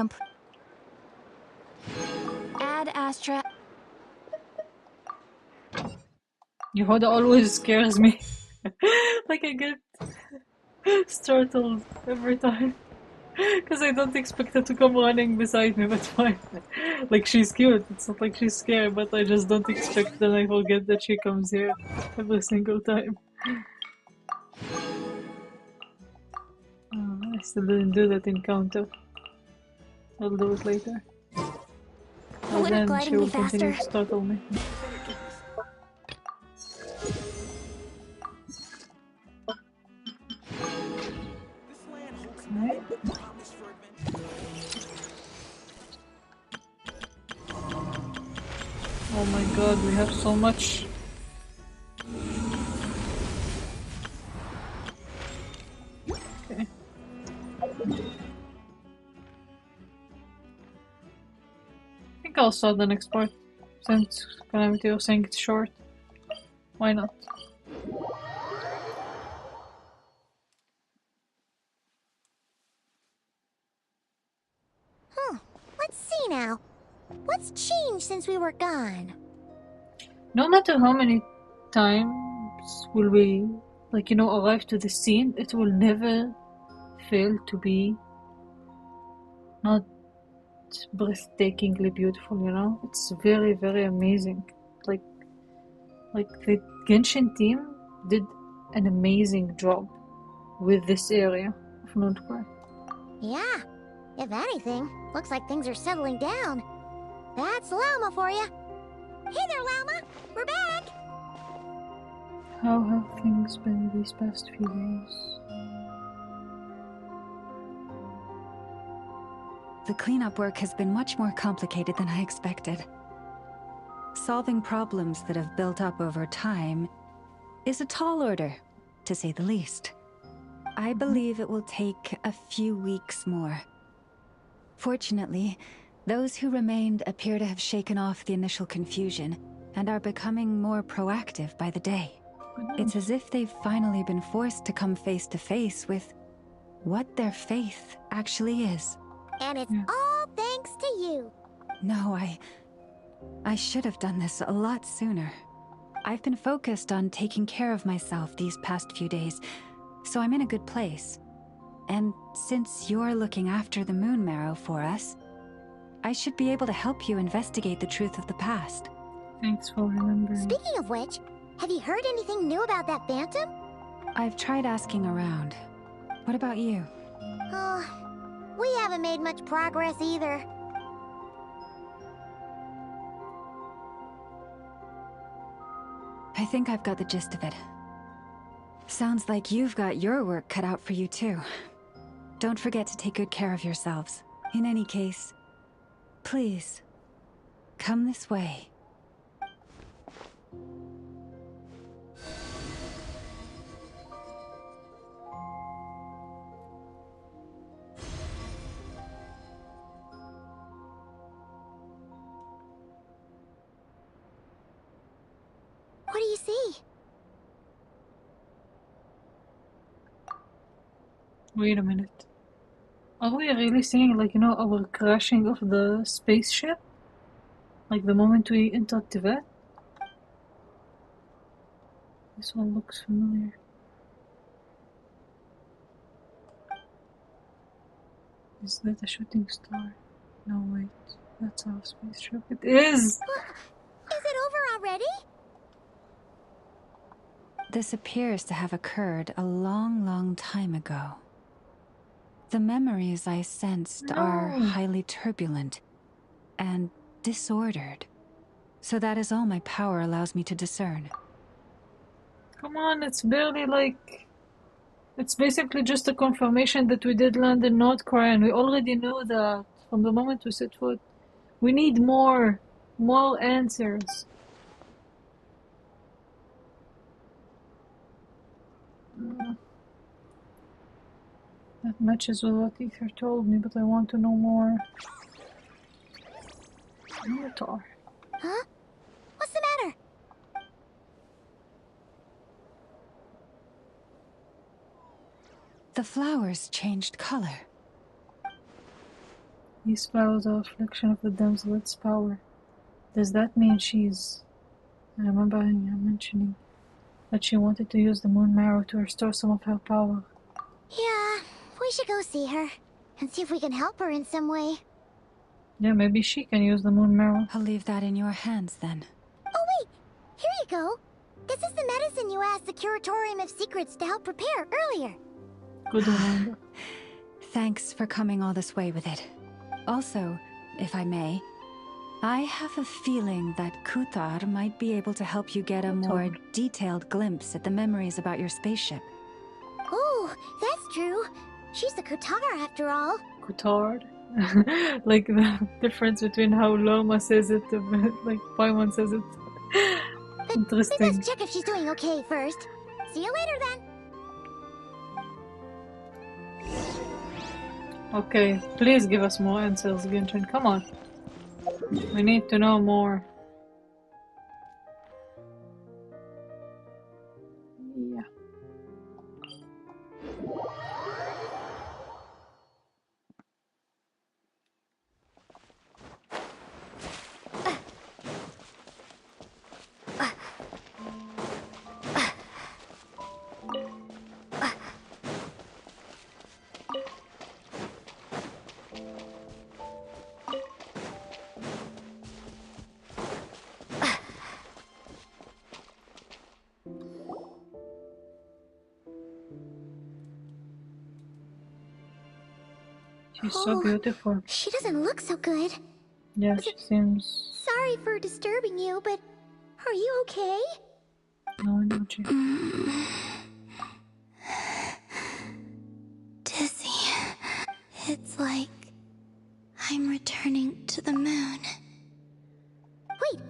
Ad Astra. Yehuda always scares me. Like I get startled every time. Because I don't expect her to come running beside me, but fine. Like she's cute, it's not like she's scary, but I just don't expect that I forget that she comes here every single time. Oh, I still didn't do that encounter. I'll do it later. And then she will continue to startle me. Right. Oh my god, we have so much. Okay. I think I'll start the next part, since Calamity was saying it's short. Why not? Let's see now. What's changed since we were gone? No matter how many times will we, like, you know, arrive to the scene, it will never fail to be not breathtakingly beautiful, you know? It's very, very amazing. Like the Genshin team did an amazing job with this area of NOD-KRAI. Yeah, if anything, looks like things are settling down. That's Llama for you. Hey there, Llama! We're back! How have things been these past few days? The cleanup work has been much more complicated than I expected. Solving problems that have built up over time is a tall order, to say the least. I believe it will take a few weeks more. Fortunately, those who remained appear to have shaken off the initial confusion and are becoming more proactive by the day. It's as if they've finally been forced to come face to face with what their faith actually is. And it's all thanks to you. No, I should have done this a lot sooner. I've been focused on taking care of myself these past few days, so I'm in a good place. And since you're looking after the Moon Marrow for us, I should be able to help you investigate the truth of the past. Thanks for remembering. Speaking of which, have you heard anything new about that Phantom? I've tried asking around. What about you? Oh, we haven't made much progress either. I think I've got the gist of it. Sounds like you've got your work cut out for you too. Don't forget to take good care of yourselves. In any case, please, come this way. What do you see? Wait a minute. Are we really seeing, like, you know, our crashing of the spaceship? Like the moment we entered Tibet? This one looks familiar. Is that a shooting star? No, wait. That's our spaceship. It is! Is it over already? This appears to have occurred a long, long time ago. The memories I sensed are highly turbulent and disordered. So that is all my power allows me to discern. Come on, it's barely like... It's basically just a confirmation that we did land in NOD-KRAI, and we already know that from the moment we set foot. We need more answers. That matches with what Ether told me, but I want to know more. Avatar. Huh? What's the matter? The flowers changed color. These flowers are a reflection of the damsel's power. Does that mean she's... I remember you mentioning that she wanted to use the Moon Marrow to restore some of her power. Yeah, we should go see her and see if we can help her in some way. Yeah, maybe she can use the Moon Marrow. I'll leave that in your hands then. Oh wait, here you go. This is the medicine you asked the Curatorium of Secrets to help prepare earlier. Good reminder. Thanks for coming all this way with it. Also, if I may, I have a feeling that Kuthar might be able to help you get a more detailed glimpse at the memories about your spaceship. Oh, that's true. She's the Kutar after all. Kutard? Like the difference between how Loma says it and like Paimon says it. Interesting. We must check if she's doing okay first. See you later then. Okay, please give us more answers, Genshin. Come on. We need to know more. Yeah. She's so beautiful. She doesn't look so good. Yeah, she seems... Sorry for disturbing you, but are you okay? No, no, she... Dizzy. It's like I'm returning to the moon. Wait,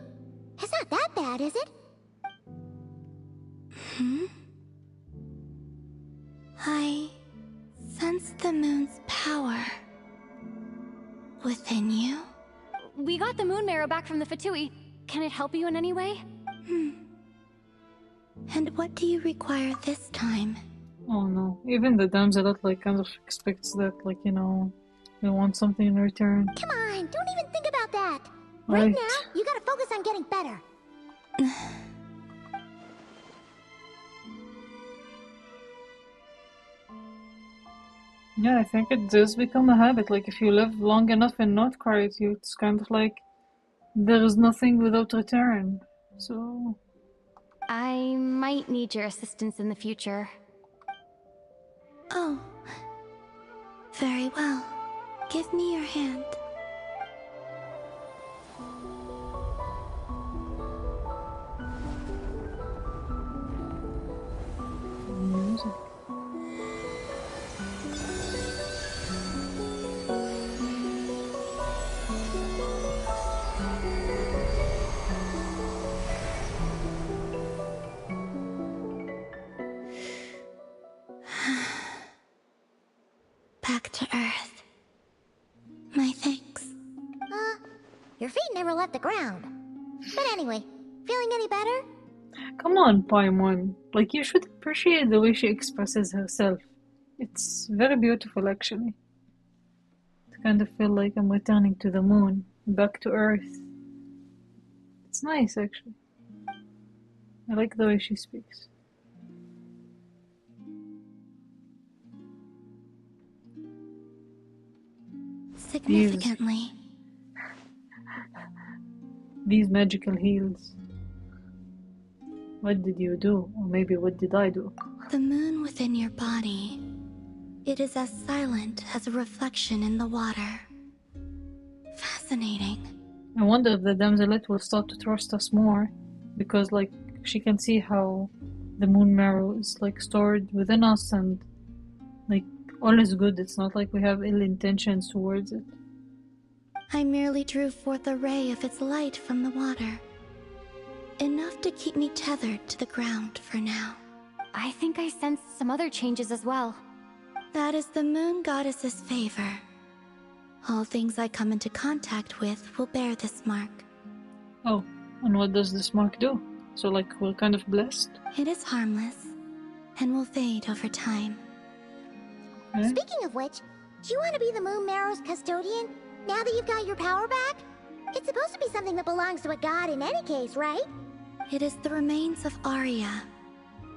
it's not that bad, is it? I sense the moon's power within you. We got the Moon Marrow back from the Fatui. Can it help you in any way? And what do you require this time? Oh no, even the damsel like kind of expects that, like, you know, they want something in return. Come on, don't even think about that. Right now, you gotta focus on getting better. Yeah, I think it does become a habit. Like, if you live long enough in NOD-KRAI, it's kind of like there is nothing without return. So I might need your assistance in the future. Oh. Very well. Give me your hand. music. Back to Earth. My thanks. Your feet never left the ground. But anyway, feeling any better? Come on, Paimon. Like, you should appreciate the way she expresses herself. It's very beautiful, actually. To kind of feel like I'm returning to the moon, back to Earth. It's nice, actually. I like the way she speaks. Significantly. These magical heals. What did you do? Or maybe what did I do? The moon within your body. It is as silent as a reflection in the water. Fascinating. I wonder if the damselette will start to trust us more, because, like, she can see how the moon marrow is, like, stored within us, and, like, all is good. It's not like we have ill intentions towards it. I merely drew forth a ray of its light from the water. Enough to keep me tethered to the ground for now. I think I sensed some other changes as well. That is the moon goddess's favor. All things I come into contact with will bear this mark. Oh, and what does this mark do? So, like, we're kind of blessed? It is harmless, and will fade over time. Okay. Speaking of which, do you want to be the moon marrow's custodian, now that you've got your power back? It's supposed to be something that belongs to a god in any case, right? It is the remains of Arya,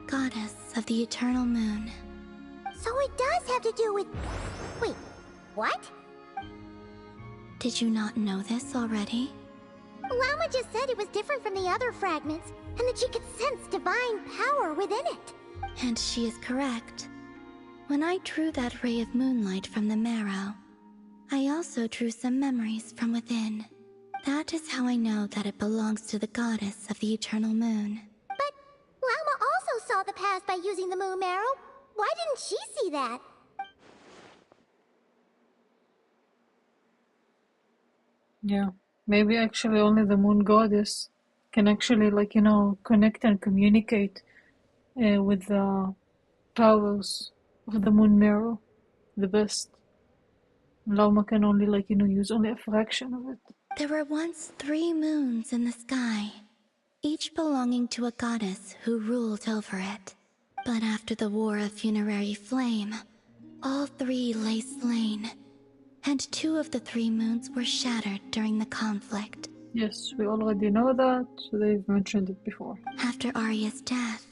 goddess of the eternal moon. So it does have to do with... Wait, what? Did you not know this already? Lama just said it was different from the other fragments, and that she could sense divine power within it. And she is correct. When I drew that ray of moonlight from the marrow, I also drew some memories from within. That is how I know that it belongs to the goddess of the eternal moon. But Lama also saw the past by using the moon marrow. Why didn't she see that? Yeah, maybe actually only the moon goddess can actually, like, you know, connect and communicate with the powers of the moon marrow the best. Lama can only, like, you know, use only a fraction of it. There were once 3 moons in the sky, each belonging to a goddess who ruled over it. But after the War of Funerary Flame, all 3 lay slain, and 2 of the 3 moons were shattered during the conflict. Yes, we already know that. They've mentioned it before. After Arya's death,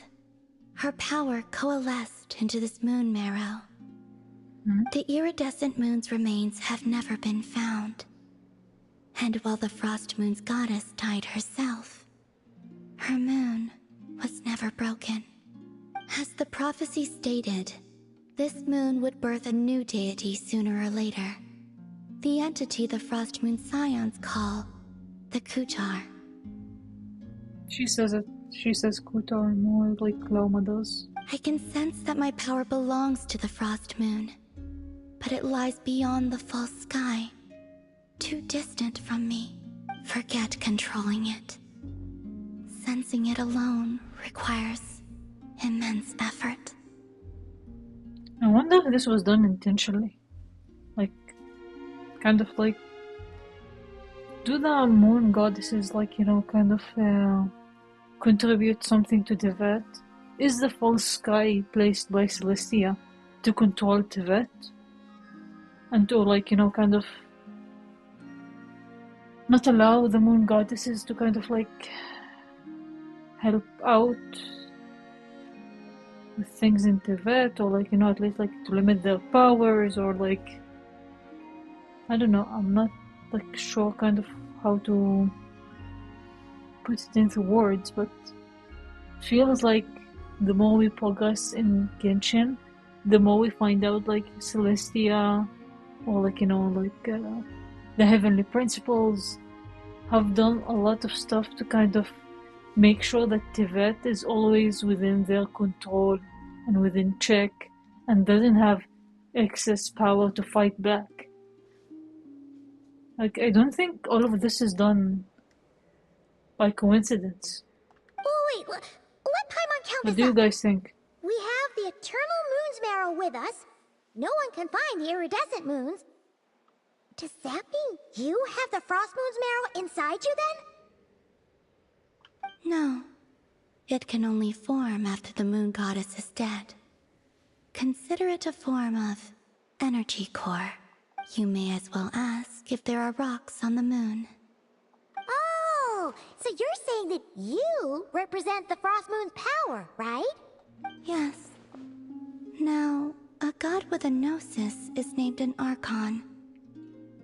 her power coalesced into this moon marrow. The iridescent moon's remains have never been found. And while the Frost Moon's goddess died herself, her moon was never broken. As the prophecy stated, this moon would birth a new deity sooner or later. The entity the Frost Moon Scions call the Kutar. She says it. She says Kutar more like Lama does. I can sense that my power belongs to the Frost Moon, but it lies beyond the false sky, too distant from me. Forget controlling it. Sensing it alone requires immense effort. I wonder if this was done intentionally. Like, kind of like, do the moon goddesses, like, you know, kind of contribute something to Tevet? Is the false sky placed by Celestia to control Tevet? And to, like, you know, kind of not allow the moon goddesses to kind of like help out with things in Tevet, or like, you know, at least like to limit their powers, or like, I don't know, I'm not like sure kind of how to put it into words, but it feels like the more we progress in Genshin, the more we find out like Celestia, or like, you know, like the heavenly principles have done a lot of stuff to kind of make sure that Tevet is always within their control and within check, and doesn't have excess power to fight back. Like, I don't think all of this is done by coincidence. Oh wait, what Paimon count What is do you up? guys think? We have the Eternal Moon's Marrow with us. No one can find the iridescent moons. Does that mean you have the Frost Moon's Marrow inside you then? No. It can only form after the moon goddess is dead. Consider it a form of energy core. You may as well ask if there are rocks on the moon. Oh, so you're saying that you represent the Frost Moon's power, right? Yes. Now, a god with a gnosis is named an Archon.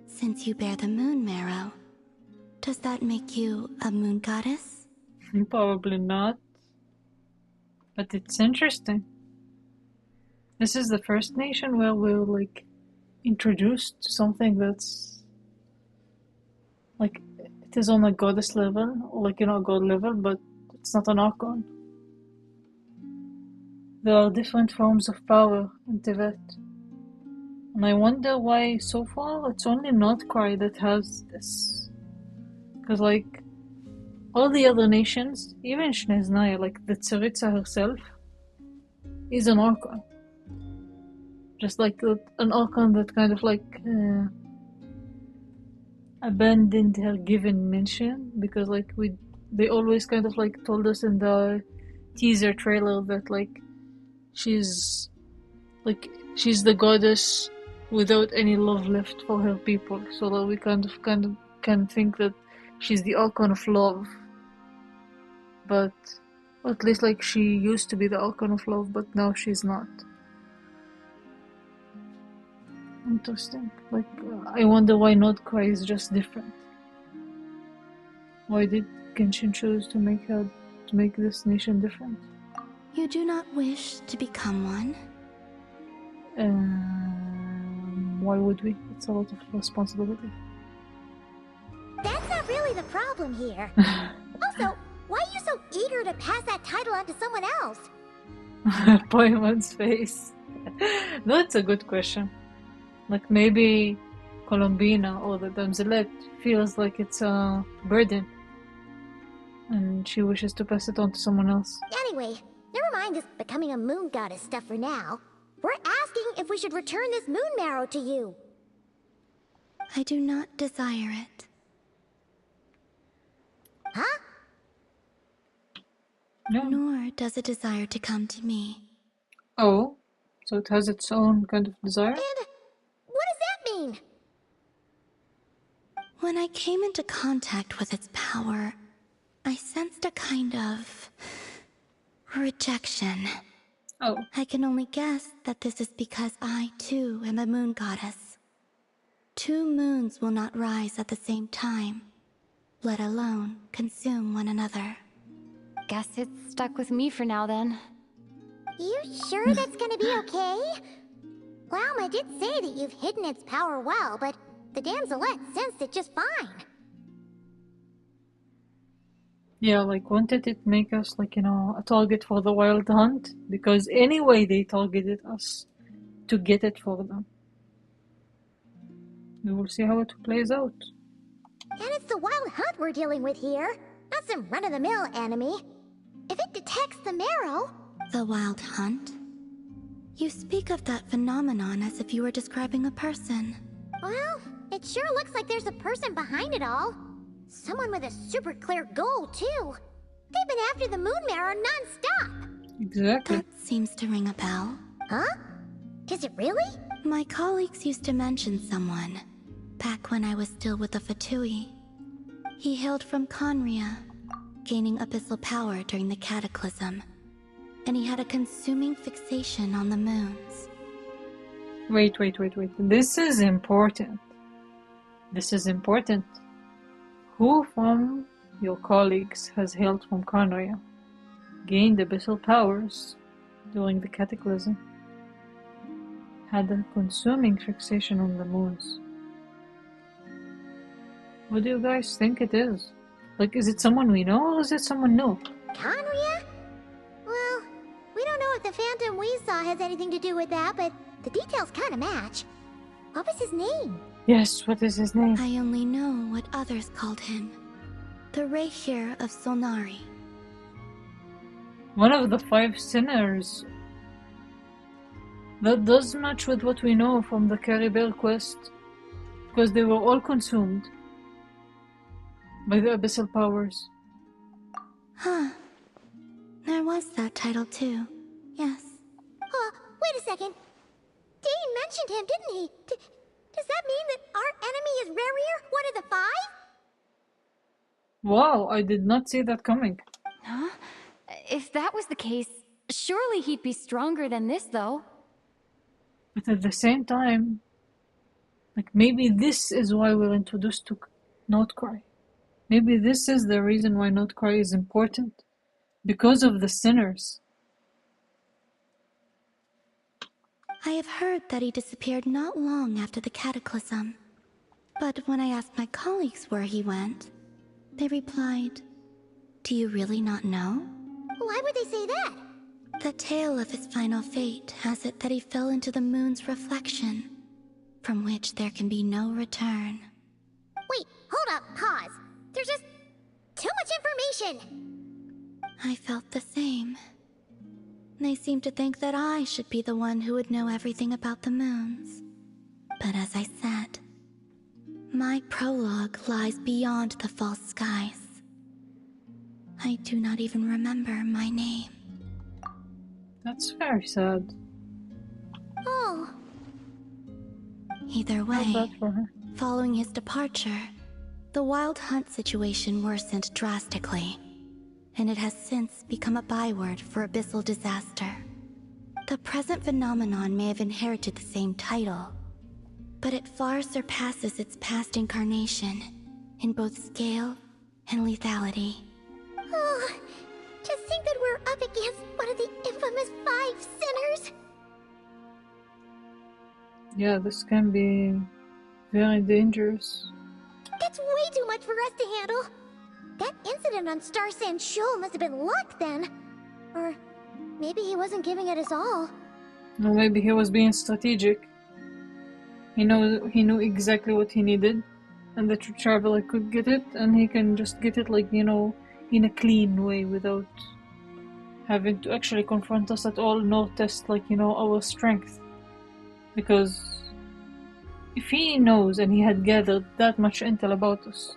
Since you bear the moon marrow, does that make you a moon goddess? Probably not. But it's interesting. This is the first nation where we're like introduced to something that's like, it is on a goddess level, or like, you know, god level, but it's not an Archon. There are different forms of power in Tevet. And I wonder why so far it's only NOD-KRAI that has this. Because like, all the other nations, even Shneznaya, like the Tsaritsa herself, is an Archon. Just like an Archon that kind of like abandoned her given mission, because like they always kind of like told us in the teaser trailer that like she's the goddess without any love left for her people, so that we kind of can think that she's the Archon of love. But at least like she used to be the Archon of love, but now she's not. Interesting. Like, I wonder why NOD-KRAI is just different. Why did Genshin choose to make this nation different? You do not wish to become one? Why would we? It's a lot of responsibility. That's not really the problem here. Also, why are you so eager to pass that title on to someone else? Paimon's face. That's a good question. Like, maybe Colombina or the Damselette feels like it's a burden, and she wishes to pass it on to someone else. Anyway, never mind this becoming a moon goddess stuff for now. We're asking if we should return this moon marrow to you. I do not desire it. Huh? No. Nor does it desire to come to me. Oh, so it has its own kind of desire? And what does that mean? When I came into contact with its power, I sensed a kind of rejection. Oh. I can only guess that this is because I, too, am a moon goddess. 2 moons will not rise at the same time, let alone consume one another. Guess it's stuck with me for now, then. You sure that's gonna be okay? Glauma did say that you've hidden its power well, but the Damselette sensed it just fine. Yeah, like, wanted it make us, like, you know, a target for the Wild Hunt? Because anyway they targeted us to get it for them. We will see how it plays out. And it's the Wild Hunt we're dealing with here, not some run-of-the-mill enemy. If it detects the marrow... The Wild Hunt? You speak of that phenomenon as if you were describing a person. Well, it sure looks like there's a person behind it all. Someone with a super clear goal, too. They've been after the moon marrow non-stop. Exactly. That seems to ring a bell. Huh? Does it really? My colleagues used to mention someone, back when I was still with the Fatui. He hailed from Conria, gaining abyssal power during the Cataclysm, and he had a consuming fixation on the moons. Wait. This is important. Who from your colleagues has hailed from Conria, gained abyssal powers during the Cataclysm, had a consuming fixation on the moons? What do you guys think it is? Like, is it someone we know or is it someone new? Conria? Well, we don't know if the phantom we saw has anything to do with that, but the details kind of match. What was his name? Yes, what is his name? I only know what others called him. The Reikir of Solnari. One of the 5 sinners. That does match with what we know from the Caribel quest, because they were all consumed by the abyssal powers. Huh. There was that title too. Yes. Wait a second. Dane mentioned him, didn't he? Does that mean that our enemy is Rerir, one of the 5? Wow, I did not see that coming. Huh? If that was the case, surely he'd be stronger than this, though. But at the same time, like, maybe this is why we're introduced to NOD-KRAI. Maybe this is the reason why NOD-KRAI is important. Because of the sinners. I have heard that he disappeared not long after the Cataclysm. But when I asked my colleagues where he went, they replied, "Do you really not know?" Why would they say that? The tale of his final fate has it that he fell into the moon's reflection, from which there can be no return. Wait, hold up, pause. There's just too much information. I felt the same. They seemed to think that I should be the one who would know everything about the moons. But as I said, my prologue lies beyond the false skies. I do not even remember my name. That's very sad. Oh. Either How way, bad for her. following his departure, the wild hunt situation worsened drastically, and it has since become a byword for abyssal disaster. The present phenomenon may have inherited the same title, but it far surpasses its past incarnation in both scale and lethality. Oh, to think that we're up against one of the infamous 5 sinners. Yeah, this can be very dangerous. That's way too much for us to handle. That incident on Star Sand Shoal must have been luck then. Or maybe he wasn't giving it his all. Or maybe he was being strategic. He knew exactly what he needed, and the traveler could get it, and he can just get it, like, you know, in a clean way without having to actually confront us at all, nor test, like, you know, our strength. Because if he knows and he had gathered that much intel about us,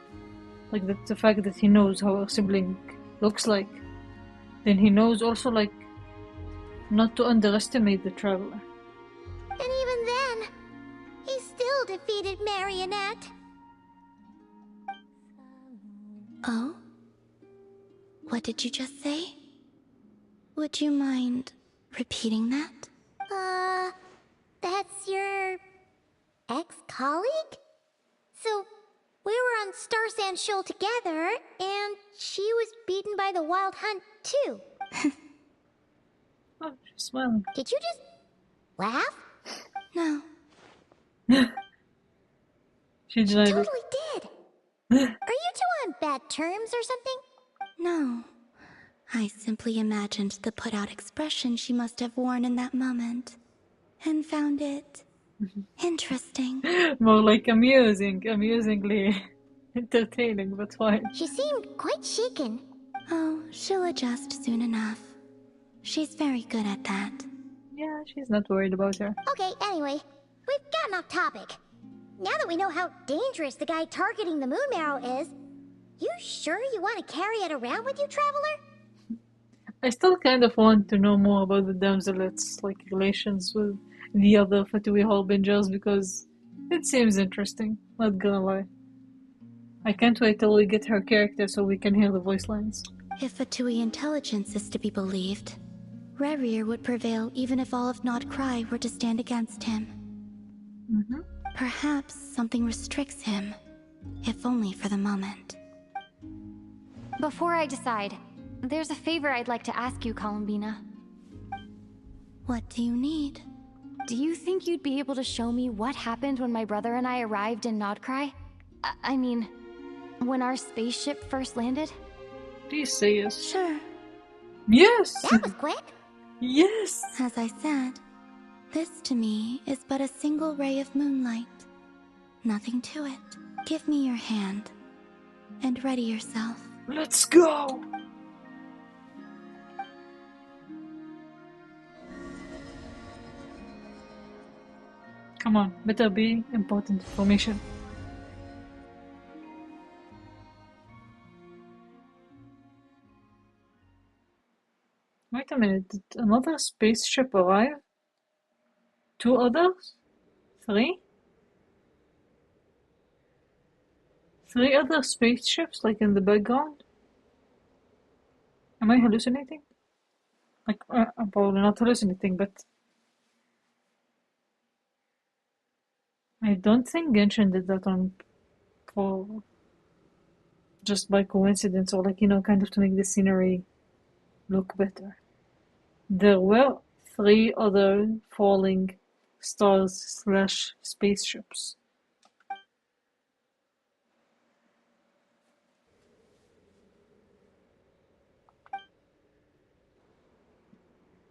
like the fact that he knows how our sibling looks like, then he knows also, like, not to underestimate the traveler. And even then, he still defeated Marionette. Oh? What did you just say? Would you mind repeating that? That's your ex-colleague? So, we were on Star Sand Shoal together, and she was beaten by the Wild Hunt, too. Oh, she's smiling. Did you just laugh? No. She totally did. Are you two on bad terms or something? No. I simply imagined the put-out expression she must have worn in that moment, and found it interesting. More like amusingly entertaining, but fine. She seemed quite shaken. Oh, she'll adjust soon enough. She's very good at that. Yeah, she's not worried about her. Okay, anyway, we've gotten off topic. Now that we know how dangerous the guy targeting the moon marrow is, You sure you want to carry it around with you, Traveler? I still kind of want to know more about the damselet's like relations with the other Fatui Harbingers because it seems interesting, not gonna lie. I can't wait till we get her character so we can hear the voice lines. If Fatui intelligence is to be believed, Rerir would prevail even if all of NOD-KRAI were to stand against him. Perhaps something restricts him, if only for the moment. Before I decide, there's a favor I'd like to ask you, Columbina. What do you need? Do you think you'd be able to show me what happened when my brother and I arrived in NOD-KRAI? I mean, when our spaceship first landed? Please say yes. Sure. Yes! That was quick. Yes! As I said, this to me is but a single ray of moonlight. Nothing to it. Give me your hand, and ready yourself. Let's go! Come on, better be important information. Wait a minute, did another spaceship arrive? 2 others? 3? 3 other spaceships, like in the background? Am I hallucinating? Like, I'm probably not hallucinating, but I don't think Genshin did that for just by coincidence or like, you know, kind of to make the scenery look better. There were 3 other falling stars / spaceships.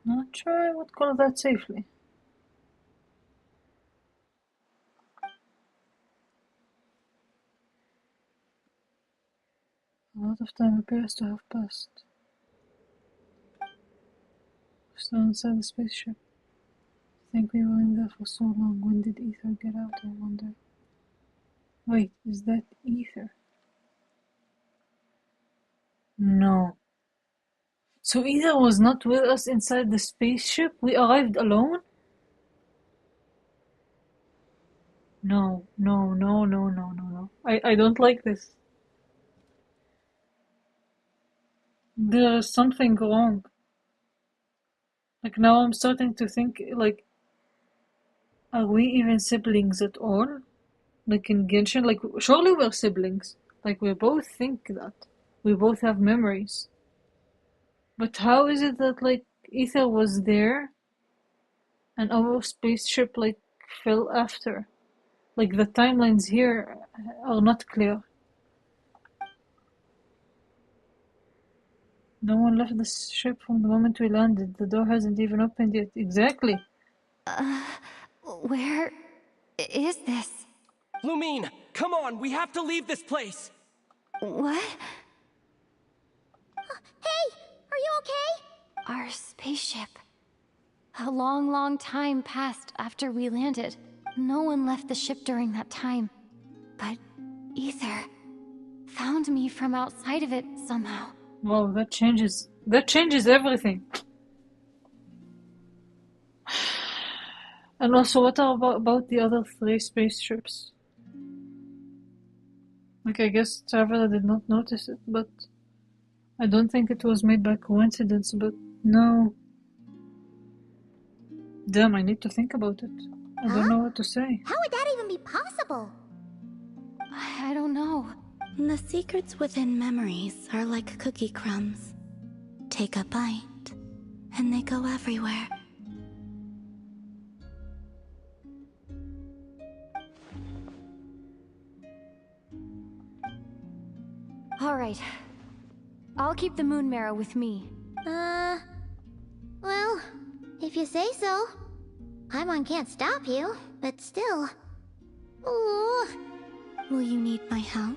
Not sure I would call that safely. A lot of time appears to have passed. We're still inside the spaceship. I think we were in there for so long. When did Ether get out, I wonder? Wait, is that Ether? No. So Ether was not with us inside the spaceship? We arrived alone? No. I don't like this. There's something wrong. Like now I'm starting to think, like, are we even siblings at all? Like in Genshin, like surely we're siblings. Like we both think that. We both have memories. But how is it that like Ether was there and our spaceship like fell after? Like the timelines here are not clear. No one left the ship from the moment we landed. The door hasn't even opened yet. Exactly. Where is this? Lumine, come on, we have to leave this place! What? Hey, are you okay? Our spaceship. A long time passed after we landed. No one left the ship during that time. But Ether found me from outside of it somehow. Wow, that changes everything. And also, what about the other 3 spaceships? Like, I guess Traveler did not notice it, but I don't think it was made by coincidence, but no. Damn, I need to think about it. I don't know what to say. How would that even be possible? I don't know. The secrets within memories are like cookie crumbs. Take a bite, and they go everywhere. All right. I'll keep the moon marrow with me. Well, if you say so. Paimon can't stop you, but still. Ooh. Will you need my help?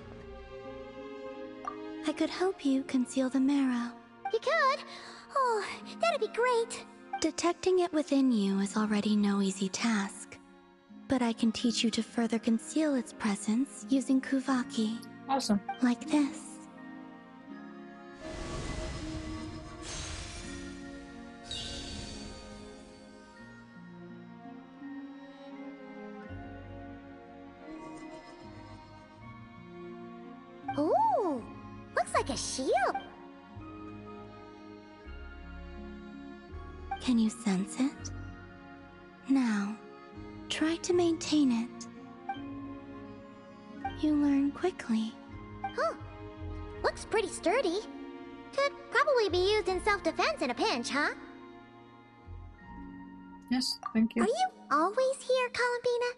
I could help you conceal the marrow. You could? Oh, that'd be great. Detecting it within you is already no easy task. But I can teach you to further conceal its presence using Kuvaki. Awesome. Like this. like a shield. Can you sense it? Now, try to maintain it. You learn quickly. Huh. Looks pretty sturdy. Could probably be used in self-defense in a pinch, huh? Yes, thank you. Are you always here, Columbina?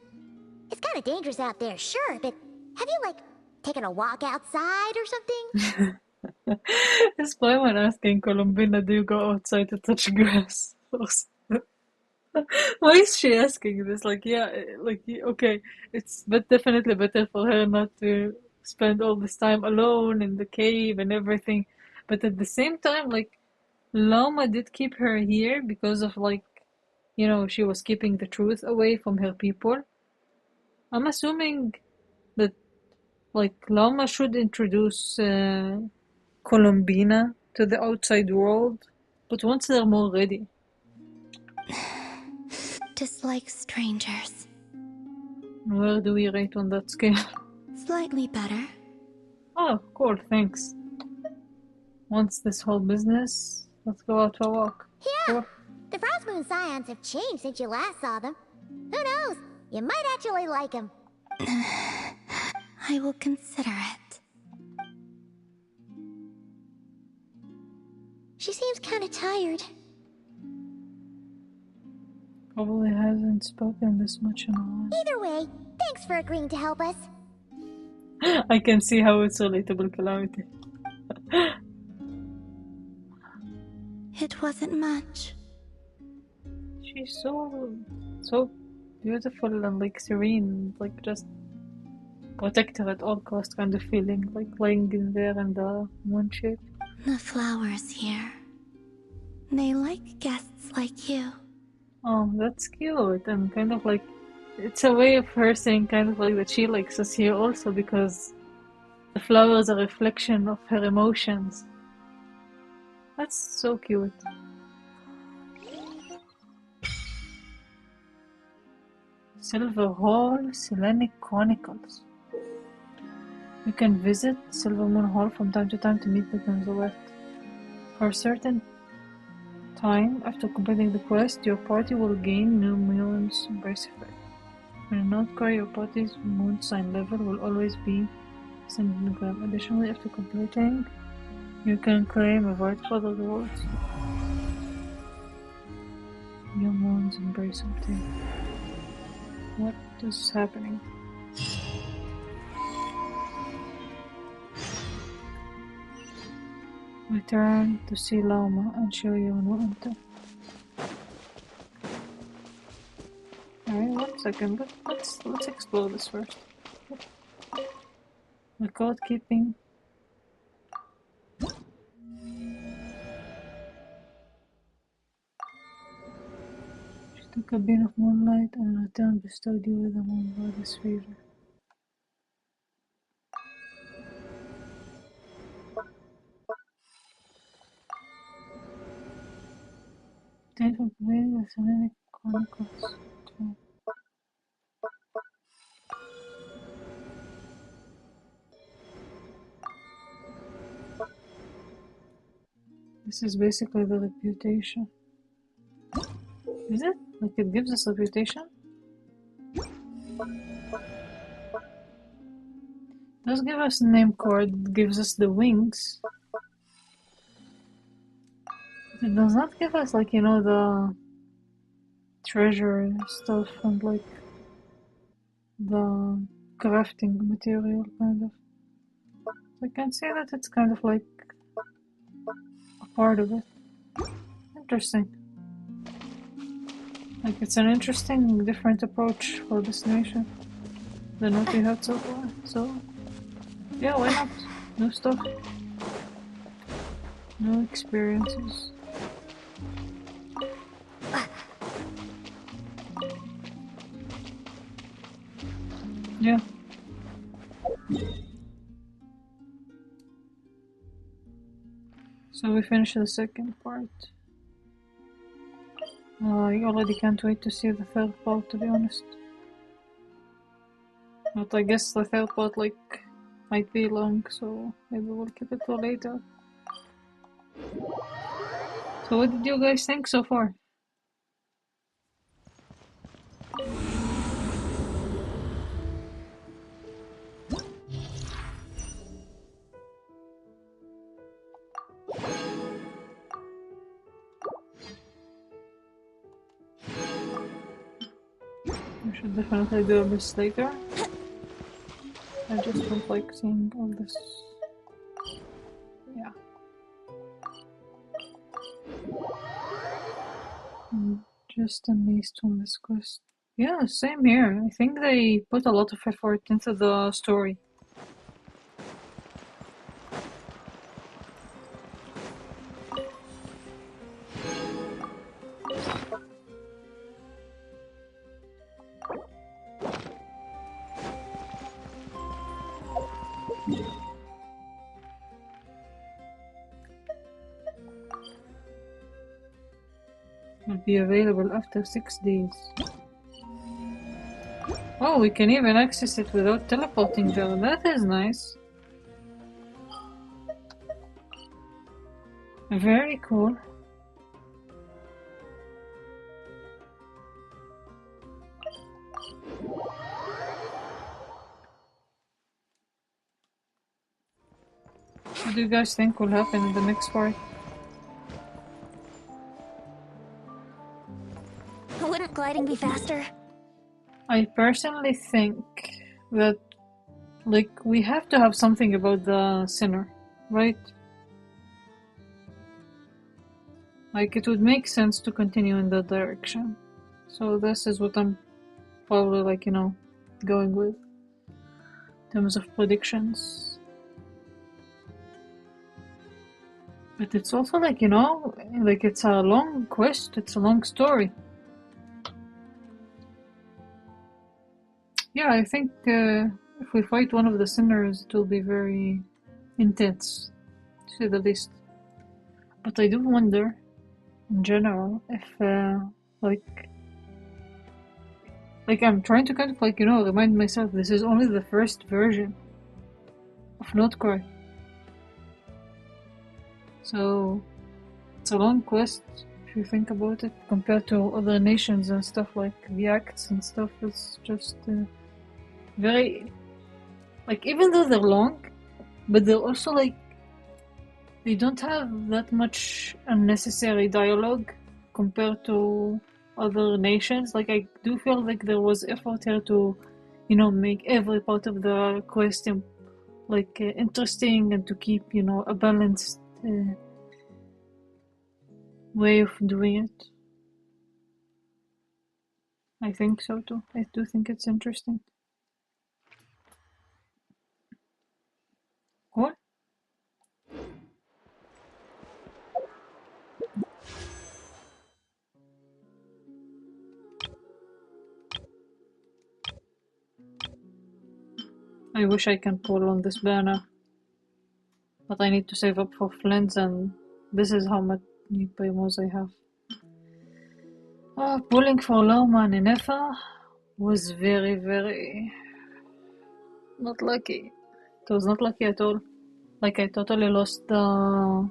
It's kind of dangerous out there, sure, but have you, like, taken a walk outside or something? It's Playman asking Columbina, do you go outside to touch grass? Why is she asking this? Like, yeah, like, okay, it's but definitely better for her not to spend all this time alone in the cave and everything. But at the same time, like, Lama did keep her here because of, like, you know, she was keeping the truth away from her people. I'm assuming that, like, Lama should introduce Columbina to the outside world, but once they're more ready. Dislike strangers. Where do we rate on that scale? Slightly better. Oh, cool, thanks. Once this whole business, let's go out for a walk. Yeah! Cool. The Frost Moon Scions have changed since you last saw them. Who knows? You might actually like them. I will consider it. She seems kind of tired. Probably hasn't spoken this much in a while. Either way, thanks for agreeing to help us. I can see how it's relatable, Calamity. It wasn't much. She's so beautiful and, like, serene, like, just protect her at all costs kind of feeling, like laying in there in the moon shape. The flowers here. They like guests like you. Oh, that's cute, and kind of like, it's a way of her saying kind of like that she likes us here also, because the flowers are a reflection of her emotions. That's so cute. Silver Hall, Selenic Chronicles. You can visit Silver Moon Hall from time to time to meet the Gonzaleth. For a certain time after completing the quest, your party will gain new Moon's Embrace effect. When in NOD-KRAI, your party's moon sign level will always be Centigram. Additionally, after completing, you can claim a right for the rewards. Your Moon's Embrace obtained. What is happening? Return to see Lama and show you when we enter. Alright, 1 second. Let's explore this first. Record keeping. She took a beam of moonlight and in return bestowed you with a moon goddess favor. Obtained from completing the Selenic Chronicles. This is basically the reputation. Is it? Like, it gives us reputation? It does give us a name card, it gives us the wings. It does not give us, like, you know, the treasure stuff and, like, the crafting material, kind of. I can say that it's kind of like a part of it. Interesting. Like, it's an interesting, different approach for this nation than what we had so far. So, yeah, why not? New stuff. New experiences. Yeah. So we finished the second part. I already can't wait to see the third part, to be honest. But I guess the third part, like, might be long, so maybe we'll keep it for later. So what did you guys think so far? I should definitely do this later. I just don't like seeing all this. Yeah. Just amazed on this quest. Yeah, same here. I think they put a lot of effort into the story. Will be available after 6 days. Oh, we can even access it without teleporting there. That is nice. Very cool. What do you guys think will happen in the next part? Wouldn't gliding be faster? I personally think that, like, we have to have something about the sinner, right? Like, it would make sense to continue in that direction. So this is what I'm probably, like, you know, going with in terms of predictions. But it's also, like, you know, like, it's a long quest, it's a long story. Yeah, I think if we fight one of the sinners, it will be very intense, to say the least. But I do wonder, in general, if, like I'm trying to kind of, like, you know, remind myself this is only the first version of NOD-KRAI. So, it's a long quest, if you think about it, compared to other nations and stuff, like the acts and stuff. It's just very, like, even though they're long, but they're also, like, they don't have that much unnecessary dialogue compared to other nations. Like, I do feel like there was effort here to, you know, make every part of the quest like interesting, and to keep, you know, a balanced way of doing it. I think so too. I do think it's interesting. What? I wish I can pull on this banner, but I need to save up for Flint's, and this is how much new Primos I have. Pulling for Loma and Inefa was very, very not lucky. It was not lucky at all. Like, I totally lost the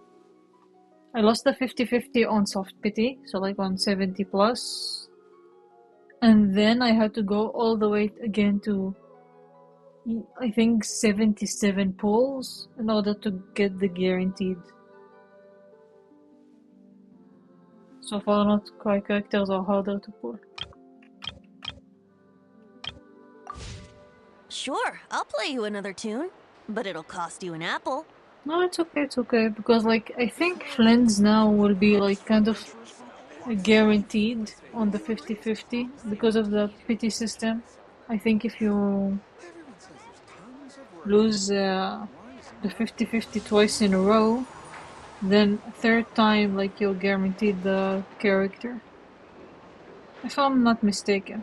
50-50 on soft pity, so like on 70 plus. And then I had to go all the way again to, I think, 77 pulls in order to get the guaranteed. So far, NOD-KRAI characters are harder to pull. Sure, I'll play you another tune, but it'll cost you an apple. No, it's okay, because, like, I think Flens now will be, like, kind of guaranteed on the 50-50 because of the pity system. I think if you lose the 50-50 twice in a row, then third time, like, you're guaranteed the character. If I'm not mistaken.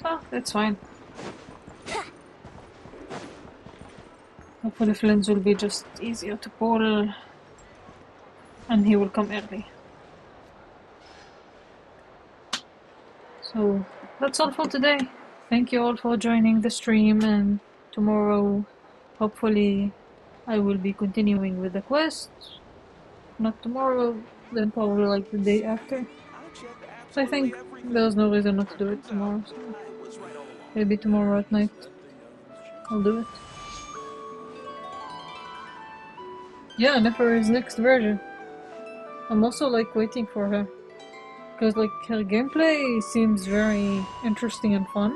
Oh, that's fine. Hopefully Flens will be just easier to pull, and he will come early. So, that's all for today. thank you all for joining the stream, and tomorrow, hopefully, I will be continuing with the quest. Not tomorrow, then probably like the day after. I think there's no reason not to do it tomorrow, so maybe tomorrow at night I'll do it. Yeah, Nefer's next version. I'm also like waiting for her, because like her gameplay seems very interesting and fun,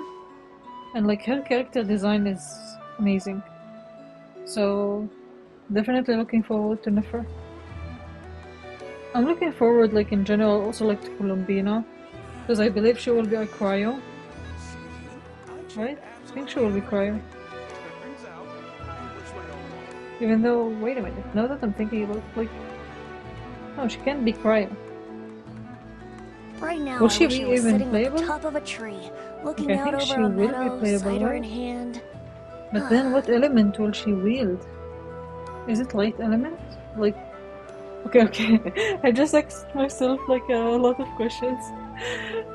and like her character design is amazing. So definitely looking forward to Nefer. I'm looking forward, like in general, also like to Columbina, because I believe she will be a cryo, right? I think she will be cryo. Even though, wait a minute, now that I'm thinking about like, no, she can't be cryo. Right now, Will I she wish be I was even sitting playable? at the top of a tree, looking Okay, I out think over she a will be meadow, playable, cider right? in hand. But then what element will she wield? Is it light element? Like, okay, I just asked myself like a lot of questions.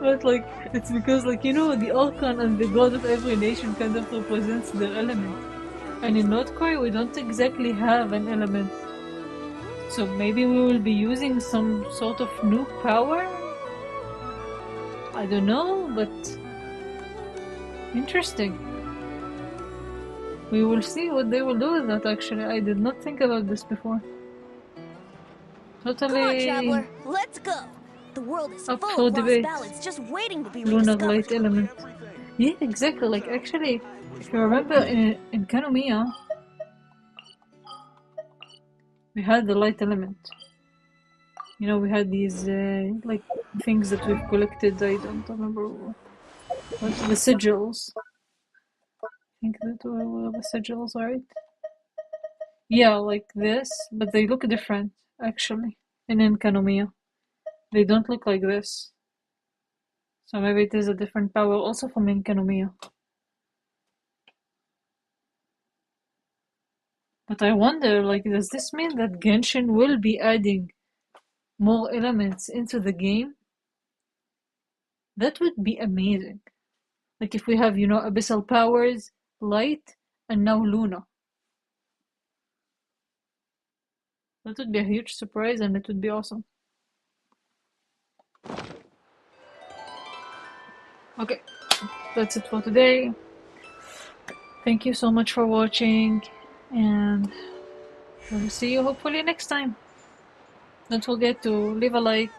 But like, it's because like, you know, the Archon and the god of every nation kind of represents their element. And in NOD-KRAI we don't exactly have an element. So maybe we will be using some sort of new power? I don't know, but interesting. We will see what they will do with that actually. I did not think about this before. Totally. Come on, traveler, let's go. The world is up full for of lost debate. ballads just waiting to be Lunar rediscovered. light element. Yeah, exactly. Like actually, if you remember in Kanomiya, we had the light element. You know, we had these like things that we've collected. I don't remember what the sigils. I think that were the sigils, right? Yeah, like this, but they look different actually. And in Kanomiya, they don't look like this. So maybe it is a different power also from Kanomiya. But I wonder, like, does this mean that Genshin will be adding more elements into the game? That would be amazing. Like if we have, you know, abyssal powers, light, and now Luna. That would be a huge surprise and it would be awesome. Okay, that's it for today. Thank you so much for watching, and we'll see you hopefully next time. Don't forget to leave a like,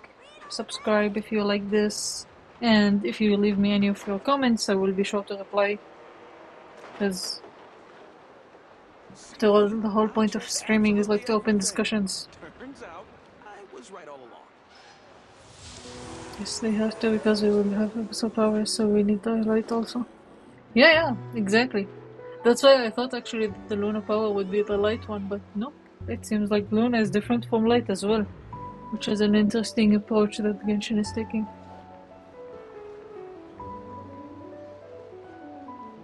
subscribe if you like this, and if you leave me any of your comments, I will be sure to reply. Because after all, the whole point of streaming is like to open discussions. Turns out I was right all along. Yes, they have to, because we will have episode powers, so we need the light also. Yeah, exactly. That's why I thought actually that the Luna power would be the light one, but nope. It seems like Luna is different from light as well, which is an interesting approach that Genshin is taking.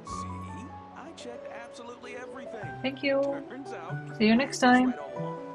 See? I checked absolutely everything. Thank you. Turns out See you next time. right all along.